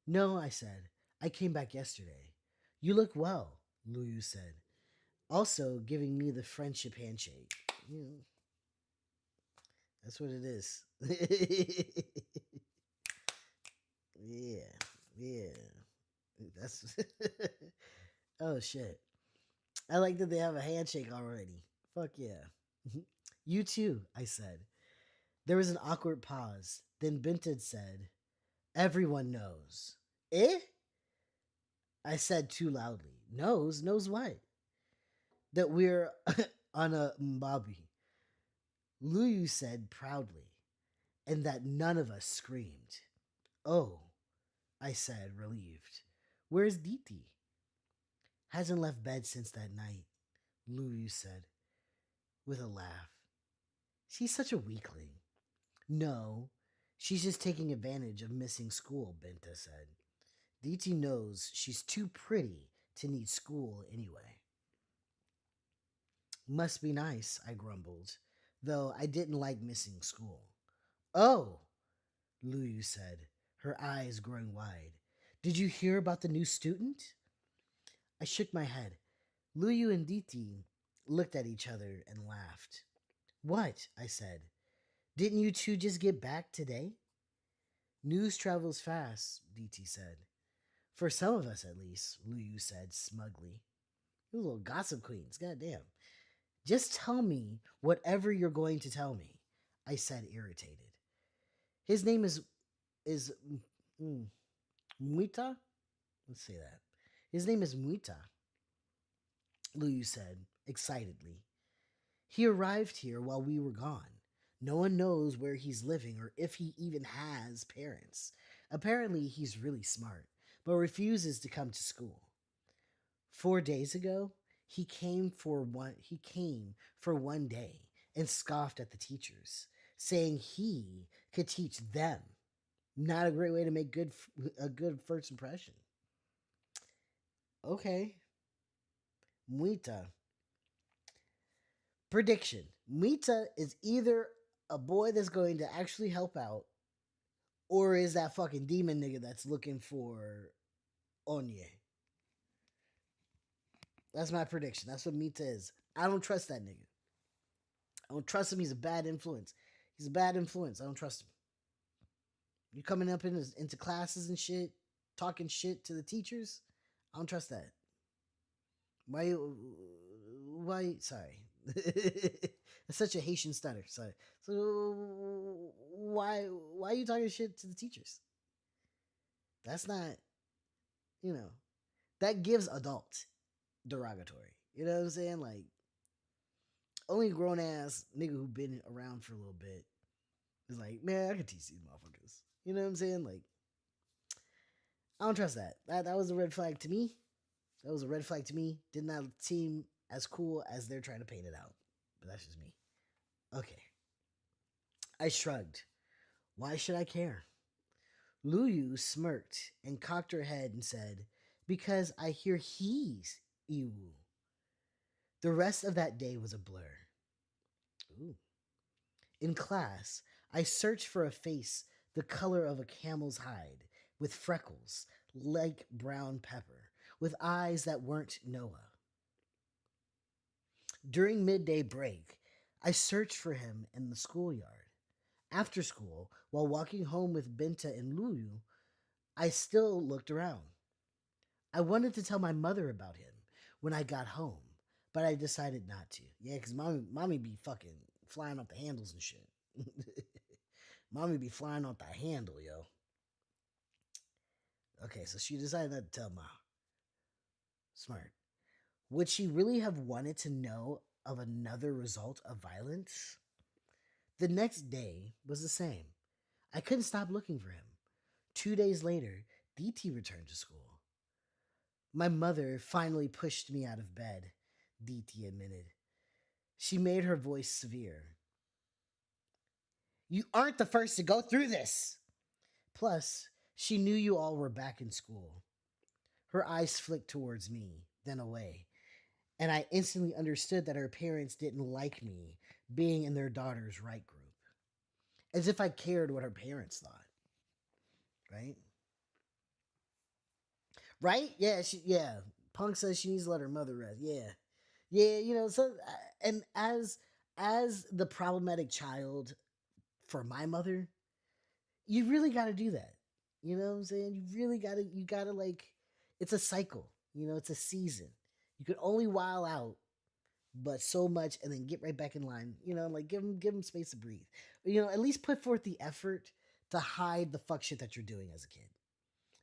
No, I said. I came back yesterday. You look well, Luyu said, also giving me the friendship handshake. You know, that's what it is. Yeah, yeah. That's oh shit. I like that they have a handshake already. Fuck yeah. You too, I said. There was an awkward pause. Then Binted said, everyone knows. Eh? I said too loudly. Knows? Knows what? That we're on a Mbabi. Luyu said proudly, and that none of us screamed. Oh, I said, relieved. Where's Diti? Hasn't left bed since that night, Luyu said, with a laugh. She's such a weakling. No, she's just taking advantage of missing school, Benta said. Diti knows she's too pretty to need school anyway. Must be nice, I grumbled, though I didn't like missing school. Oh, Luyu said, her eyes growing wide. Did you hear about the new student? I shook my head. Luyu and Diti looked at each other and laughed. What? I said. Didn't you two just get back today? News travels fast, Diti said. For some of us, at least, Luyu said smugly. You little gossip queens, goddamn. Just tell me whatever you're going to tell me, I said, irritated. His name is mm, Muita? Let's say that. His name is Muita, Luyu said, excitedly. He arrived here while we were gone. No one knows where he's living or if he even has parents. Apparently, he's really smart, but refuses to come to school. 4 days ago, he came for 1 day and scoffed at the teachers, saying he could teach them. Not a great way to make a good first impression. Okay, Muita. Prediction: Muita is either a boy that's going to actually help out, or is that fucking demon nigga that's looking for Onye. That's my prediction. That's what Mita is. I don't trust that nigga. I don't trust him. He's a bad influence. He's a bad influence. I don't trust him. You coming up into classes and shit, talking shit to the teachers. I don't trust that. Why? Why? Sorry. It's such a Haitian stutter. Sorry. So why are you talking shit to the teachers? That's not, you know, that gives adult derogatory. You know what I'm saying? Like only grown ass nigga who been around for a little bit It's like, man, I could teach these motherfuckers. You know what I'm saying? Like, I don't trust that. That was a red flag to me. That was a red flag to me. Did not seem as cool as they're trying to paint it out. But that's just me. Okay. I shrugged. Why should I care? Luyu smirked and cocked her head and said, because I hear he's Iwu. The rest of that day was a blur. Ooh. In class, I searched for a face the color of a camel's hide, with freckles, like brown pepper, with eyes that weren't Noah. During midday break, I searched for him in the schoolyard. After school, while walking home with Binta and Luyu, I still looked around. I wanted to tell my mother about him when I got home, but I decided not to. Yeah, because mommy be fucking flying off the handles and shit. Mommy be flying off the handle, yo. Okay, so she decided not to tell Ma. Smart. Would she really have wanted to know of another result of violence? The next day was the same. I couldn't stop looking for him. 2 days later, DT returned to school. My mother finally pushed me out of bed, DT admitted. She made her voice severe. You aren't the first to go through this. Plus, she knew you all were back in school. Her eyes flicked towards me, then away, and I instantly understood that her parents didn't like me being in their daughter's right group. As if I cared what her parents thought, right? Right? Yeah, yeah. Punk says she needs to let her mother rest. Yeah. Yeah, so and as the problematic child for my mother, you really got to do that. You know what I'm saying? You got to like it's a cycle. It's a season. You could only while out but so much and then get right back in line. Like give them space to breathe. At least put forth the effort to hide the fuck shit that you're doing as a kid.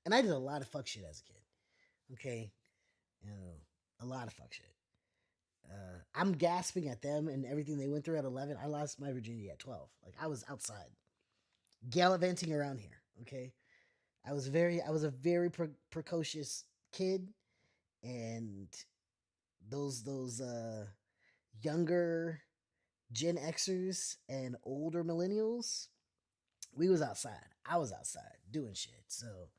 And I did a lot of fuck shit as a kid. Okay? A lot of fuck shit. I'm gasping at them and everything they went through at 11. I lost my virginity at 12. Like I was outside gallivanting around here. Okay, I was a very precocious kid, and those younger Gen Xers and older millennials, we was outside. I was outside doing shit. So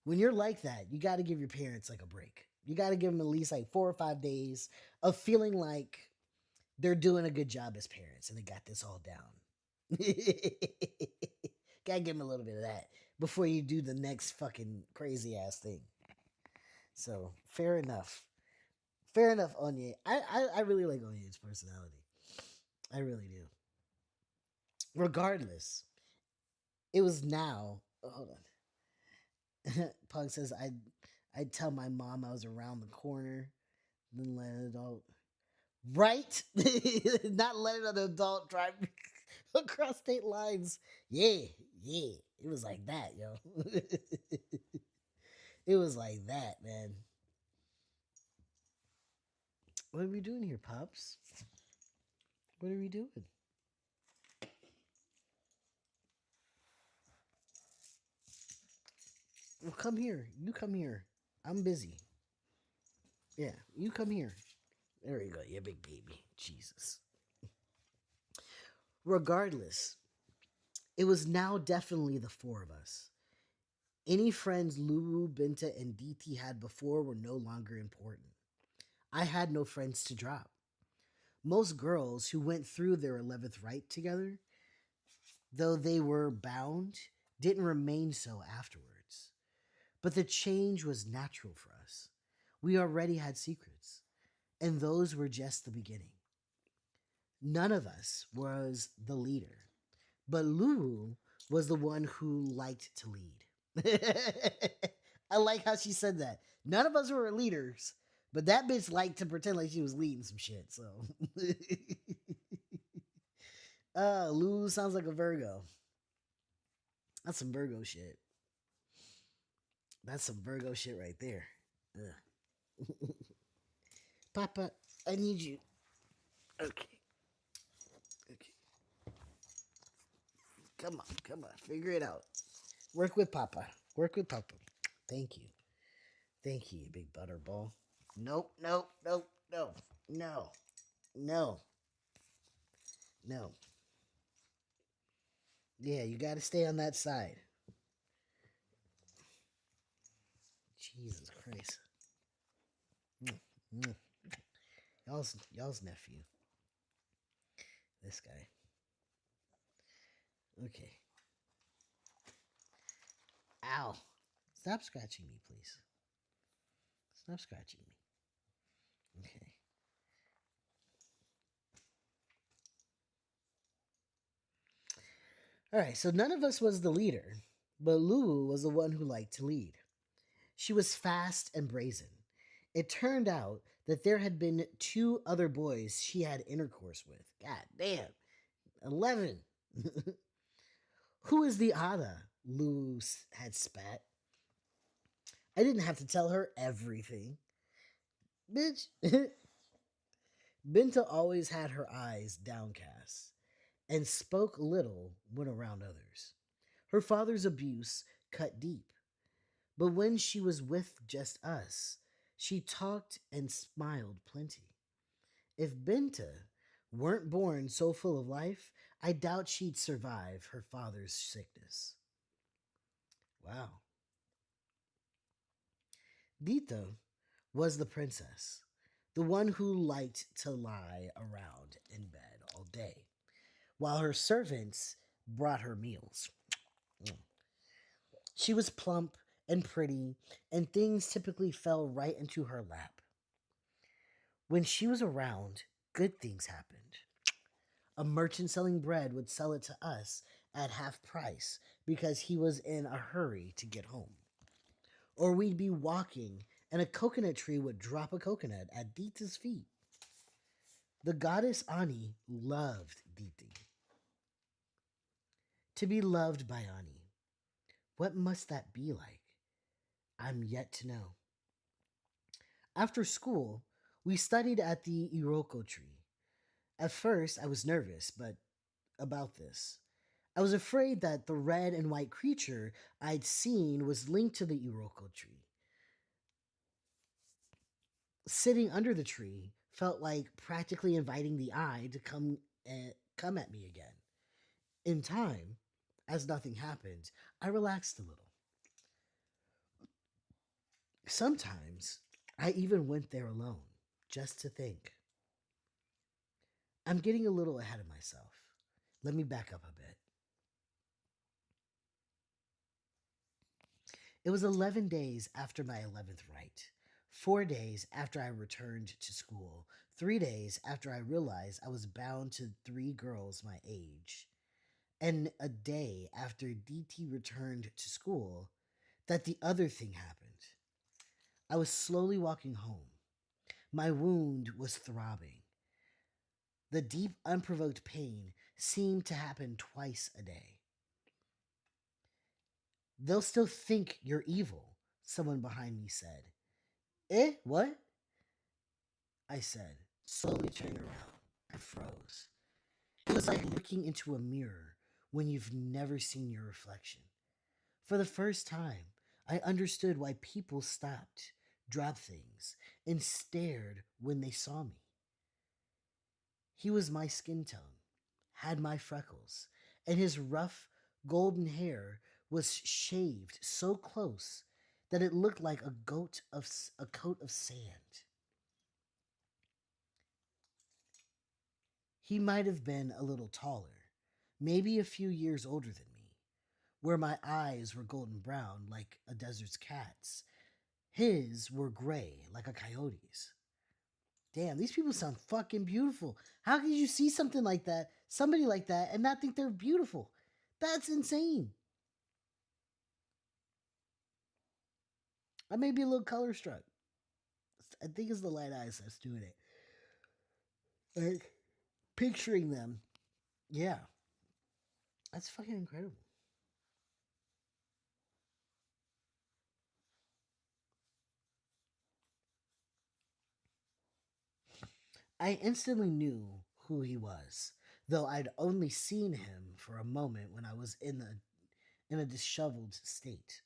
when you're like that, you got to give your parents like a break. You got to give them at least like 4 or 5 days of feeling like they're doing a good job as parents and they got this all down. Gotta give them a little bit of that before you do the next fucking crazy ass thing. So fair enough. Fair enough, Onye. I really like Onye's personality. I really do. Regardless, it was now. Oh, hold on. Punk says I'd tell my mom I was around the corner, then let an adult. Right? Not letting an adult drive across state lines. Yeah, yeah. It was like that, yo. It was like that, man. What are we doing here, Pops? What are we doing? Well, come here. You come here. I'm busy. Yeah, you come here. There you go, you big baby. Jesus. Regardless, it was now definitely the four of us. Any friends Lulu, Binta, and DT had before were no longer important. I had no friends to drop. Most girls who went through their 11th rite together, though they were bound, didn't remain so afterwards. But the change was natural for us. We already had secrets, and those were just the beginning. None of us was the leader, but Lulu was the one who liked to lead. I like how she said that. None of us were leaders, but that bitch liked to pretend like she was leading some shit. So, Lulu sounds like a Virgo. That's some Virgo shit. That's some Virgo shit right there. Papa, I need you. Okay. Okay. Come on, come on. Figure it out. Work with Papa. Work with Papa. Thank you. Thank you, you big butterball. Nope, nope, nope, no, no, no, no. Yeah, you got to stay on that side. Jesus Christ. Mm, mm. Y'all's nephew. This guy. Okay. Ow. Stop scratching me, please. Stop scratching me. Okay. All right, so none of us was the leader, but Lulu was the one who liked to lead. She was fast and brazen. It turned out that there had been two other boys she had intercourse with. God damn. 11. Who is the Ada? Lulu had spat. I didn't have to tell her everything. Bitch. Binta always had her eyes downcast and spoke little when around others. Her father's abuse cut deep, but when she was with just us, she talked and smiled plenty. If Binta weren't born so full of life, I doubt she'd survive her father's sickness. Wow. Dita was the princess, the one who liked to lie around in bed all day, while her servants brought her meals. She was plump and pretty, and things typically fell right into her lap. When she was around, good things happened. A merchant selling bread would sell it to us at half price because he was in a hurry to get home. Or we'd be walking and a coconut tree would drop a coconut at Dita's feet. The goddess Ani loved Diti. To be loved by Ani, what must that be like? I'm yet to know. After school, we studied at the Iroko tree. At first, I was nervous, but about this. I was afraid that the red and white creature I'd seen was linked to the Iroko tree. Sitting under the tree felt like practically inviting the eye to come at me again. In time, as nothing happened, I relaxed a little. Sometimes I even went there alone, just to think. I'm getting a little ahead of myself. Let me back up a bit. It was 11 days after my 11th rite, 4 days after I returned to school, 3 days after I realized I was bound to three girls my age, and a day after DT returned to school that the other thing happened. I was slowly walking home. My wound was throbbing. The deep, unprovoked pain seemed to happen twice a day. They'll still think you're evil, someone behind me said. Eh? What? I said, slowly turning around. I froze. It was like looking into a mirror when you've never seen your reflection. For the first time, I understood why people stopped, dropped things, and stared when they saw me. He was my skin tone, had my freckles, and his rough, golden hair was shaved so close that it looked like a coat of sand. He might have been a little taller, maybe a few years older than me, where my eyes were golden brown like a desert's cat's. His were gray like a coyote's. Damn, these people sound fucking beautiful. How could you see something like that, somebody like that, and not think they're beautiful? That's insane. I may be a little color struck. I think it's the light eyes that's doing it. Like, picturing them. Yeah. That's fucking incredible. I instantly knew who he was. though I'd only seen him for a moment when I was in a disheveled state.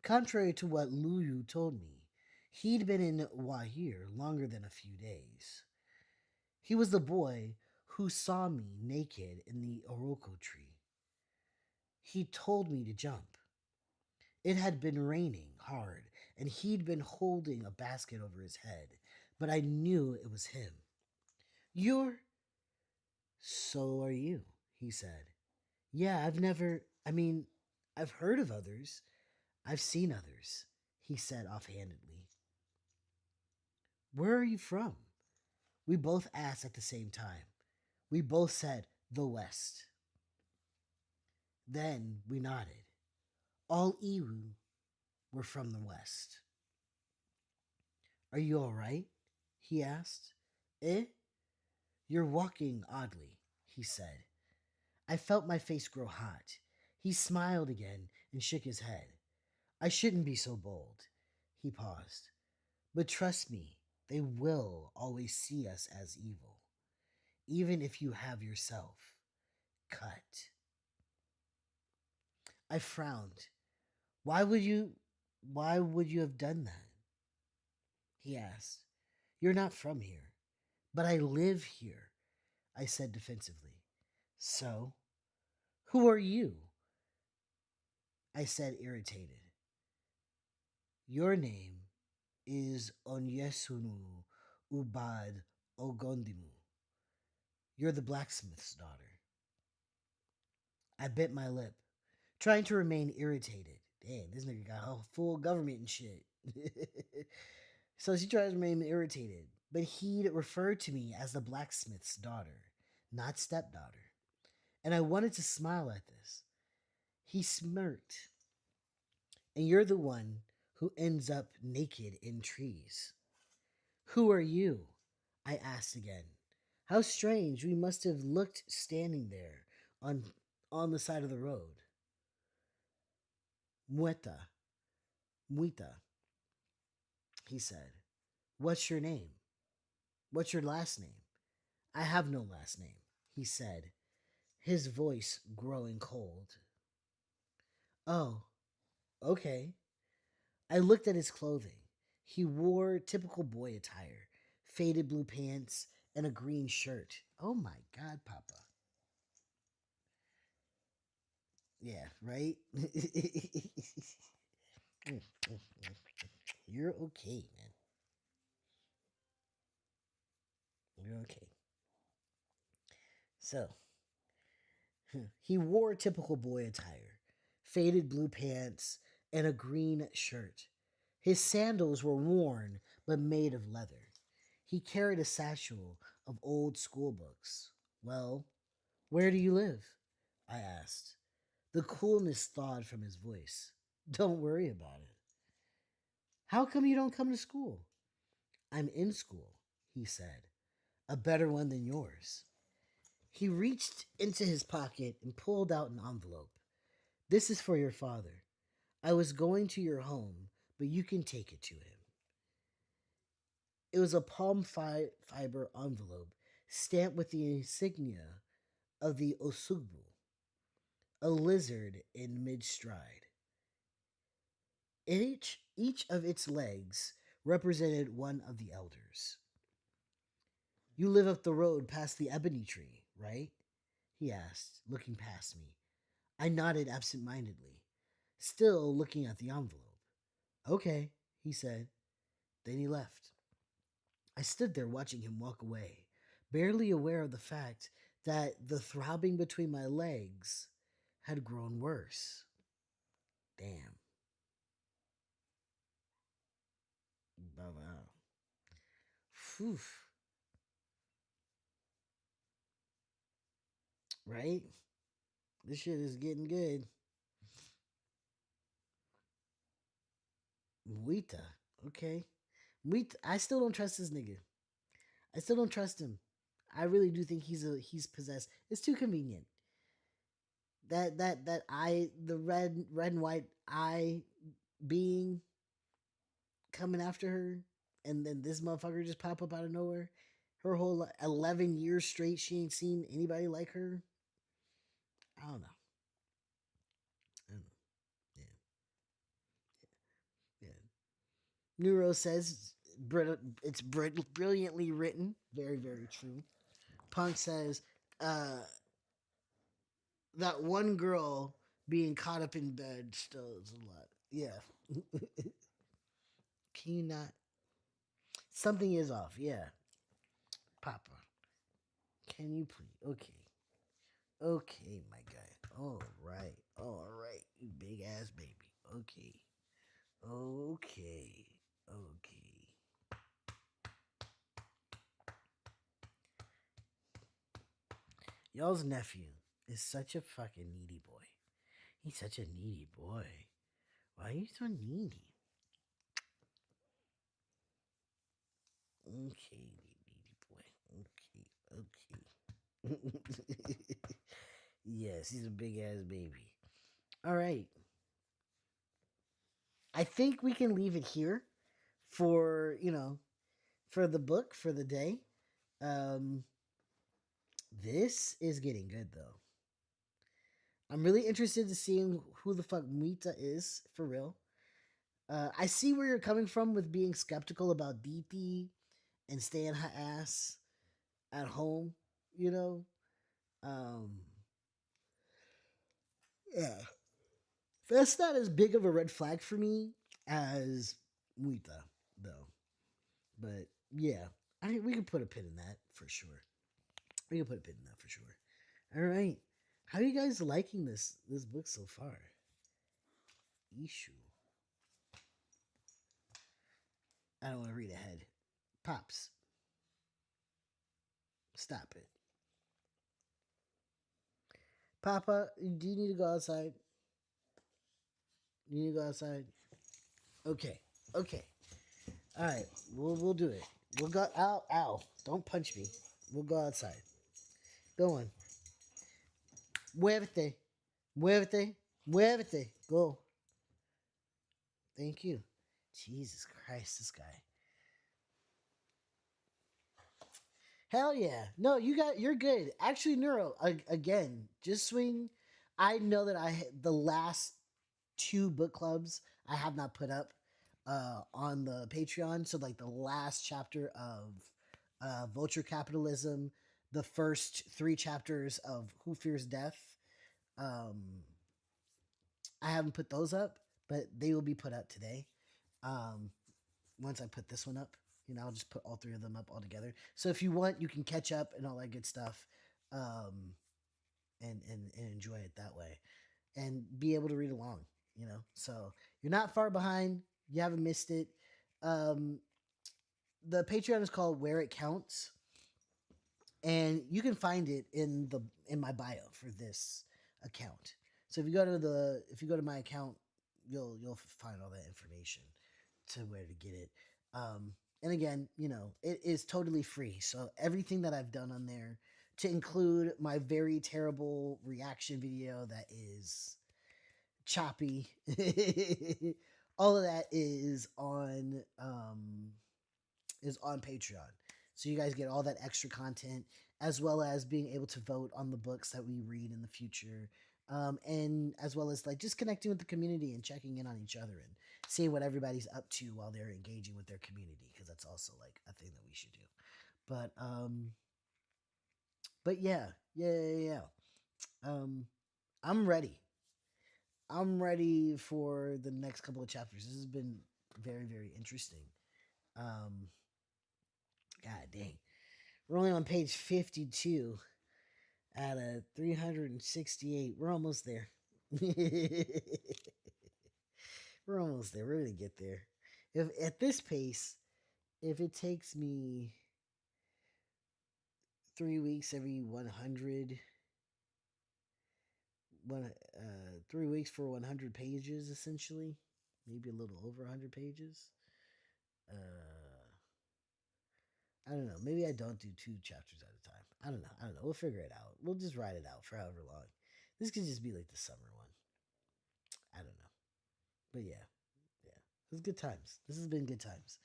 Contrary to what Luyu told me, he'd been in Wahir longer than a few days. He was the boy who saw me naked in the Oroko tree. He told me to jump. It had been raining hard, and he'd been holding a basket over his head, but I knew it was him. You're. So are you, he said. Yeah, I've heard of others. I've seen others, he said offhandedly. Where are you from? We both asked at the same time. We both said, the West. Then we nodded. All Iwu were from the West. Are you all right? He asked. Eh? You're walking oddly, he said. I felt my face grow hot. He smiled again and shook his head. I shouldn't be so bold. He paused. But trust me, they will always see us as evil, even if you have yourself cut. I frowned. Why would you why would you have done that? He asked. You're not from here. But I live here, I said defensively. So? Who are you? I said, irritated. Your name is Onyesunu Ubad Ogondimu. You're the blacksmith's daughter. I bit my lip, trying to remain irritated. Damn, this nigga got a full government and shit. So she tries to remain irritated, but he'd referred to me as the blacksmith's daughter, not stepdaughter. And I wanted to smile at this. He smirked. And you're the one who ends up naked in trees. Who are you? I asked again. How strange we must have looked standing there on the side of the road. Mueta, Muita, he said. What's your name? What's your last name? I have no last name, he said, his voice growing cold. Oh, okay. I looked at his clothing. He wore typical boy attire, faded blue pants, and a green shirt. Oh my God, Papa. Yeah, right? You're okay, man. You're okay. So, he wore typical boy attire, faded blue pants, and a green shirt. His sandals were worn but made of leather. He carried a satchel of old school books. Well, where do you live? I asked. The coolness thawed from his voice. Don't worry about it. How come you don't come to school? I'm in school, he said. A better one than yours. He reached into his pocket and pulled out an envelope. This is for your father. I was going to your home, but you can take it to him. It was a fiber envelope stamped with the insignia of the Osugbu, a lizard in mid stride. Each of its legs represented one of the elders. You live up the road past the ebony tree, right? He asked, looking past me. I nodded absent-mindedly, still looking at the envelope. Okay, he said. Then he left. I stood there watching him walk away, barely aware of the fact that the throbbing between my legs had grown worse. Damn. Wow. Phew. Right? This shit is getting good. Muita. Okay. Muita. I still don't trust this nigga. I still don't trust him. I really do think he's possessed. It's too convenient. That eye, the red and white eye being coming after her, and then this motherfucker just pop up out of nowhere. her whole 11 years straight, she ain't seen anybody like her. I don't know. I don't know. Yeah, yeah. Neuro says it's brilliantly written. Very, very true. Punk says uh, that one girl being caught up in bed still is a lot. Yeah. Can you not? Something is off. Yeah. Papa, can you please? Okay. Okay, my guy. All right. All right. You big ass baby. Okay. Okay. Okay. Y'all's nephew is such a fucking needy boy. He's such a needy boy. Why are you so needy? Okay, needy boy. Okay. Okay. Yes, he's a big ass baby. All right. I think we can leave it here for, for the book for the day. Um, this is getting good though. I'm really interested to seeing who the fuck Mita is for real. I see where you're coming from with being skeptical about DT and staying her ass at home. You know, um, yeah, that's not as big of a red flag for me as Mita though. But yeah, I think we can put a pin in that for sure. We can put a pin in that for sure. All right. How are you guys liking this book so far? Issue. I don't want to read ahead. Pops, stop it. Papa, do you need to go outside? You need to go outside? Okay. Okay. All right. We'll do it. We'll go. Ow! Ow! Don't punch me. We'll go outside. Go on. Muévete. Muévete. Muévete. Go. Thank you. Jesus Christ, this guy. Hell yeah. No, you're good. Actually, Neuro, again, just swing. I know that the last two book clubs I have not put up on the Patreon. So like the last chapter of Vulture Capitalism, the first three chapters of Who Fears Death. Um, I haven't put those up, but they will be put up today. Um, once I put this one up, I'll just put all three of them up all together. So if you want, you can catch up and all that good stuff, um, and enjoy it that way, and be able to read along. So you're not far behind. You haven't missed it. Um, the Patreon is called Where It Counts, and you can find it in my bio for this account. So if you go to my account, you'll find all that information to where to get it. And again, it is totally free. So everything that I've done on there, to include my very terrible reaction video that is choppy, all of that is on Patreon. So you guys get all that extra content, as well as being able to vote on the books that we read in the future, and as well as like just connecting with the community and checking in on each other and seeing what everybody's up to while they're engaging with their community, because that's also like a thing that we should do. But yeah. Um, I'm ready. I'm ready for the next couple of chapters. This has been very, very interesting. Um, God dang. We're only on page 52 out of 368. We're almost there. We're almost there. We're going to get there. If at this pace, if it takes me 3 weeks every 100, 3 weeks for 100 pages, essentially, maybe a little over 100 pages. I don't know. Maybe I don't do 2 chapters at a time. I don't know. We'll figure it out. We'll just ride it out for however long. This could just be like the summer one. I don't know. But yeah. It was good times. This has been good times.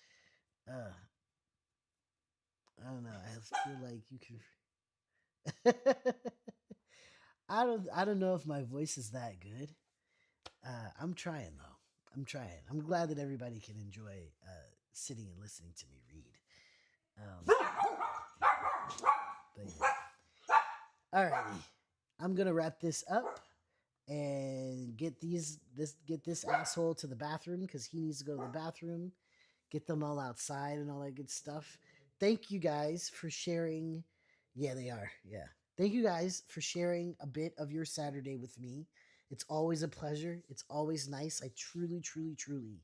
Uh I don't know. I feel like you can. I don't know if my voice is that good. I'm trying though. I'm trying. I'm glad that everybody can enjoy sitting and listening to me read. But yeah. Alrighty, I'm gonna wrap this up and get this asshole to the bathroom because he needs to go to the bathroom. Get them all outside and all that good stuff. Thank you guys for sharing. Yeah, they are. Yeah. Thank you guys for sharing a bit of your Saturday with me. It's always a pleasure. It's always nice. I truly, truly, truly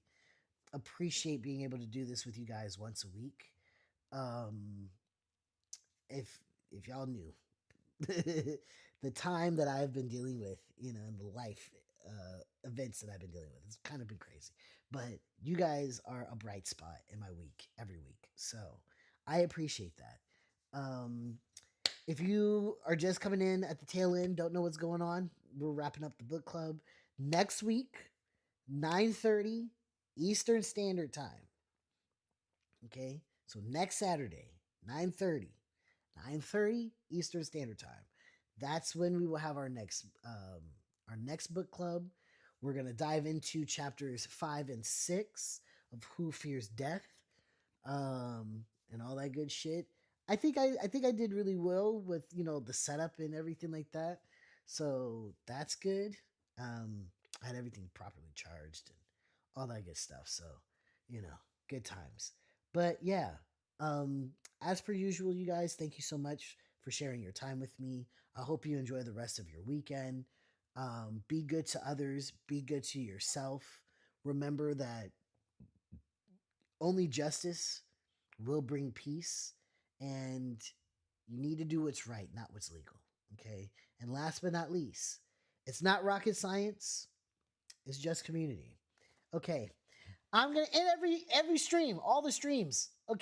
appreciate being able to do this with you guys once a week. Um, if if y'all knew the time that I've been dealing with, and the life events that I've been dealing with, it's kind of been crazy. But you guys are a bright spot in my week every week, so I appreciate that. If you are just coming in at the tail end, don't know what's going on, we're wrapping up the book club next week, 9:30 Eastern Standard Time. Okay, so next Saturday, 9:30, 9:30 Eastern Standard Time. That's when we will have our next book club. We're gonna dive into chapters 5 and 6 of Who Fears Death, and all that good shit. I think I did really well with the setup and everything like that. So that's good. Um, I had everything properly charged and all that good stuff. So you know, good times. But yeah, um, as per usual, you guys, thank you so much for sharing your time with me. I hope you enjoy the rest of your weekend. Be good to others. Be good to yourself. Remember that only justice will bring peace, and you need to do what's right, not what's legal. Okay. And last but not least, it's not rocket science, it's just community. Okay. I'm gonna end every stream, all the streams. Okay.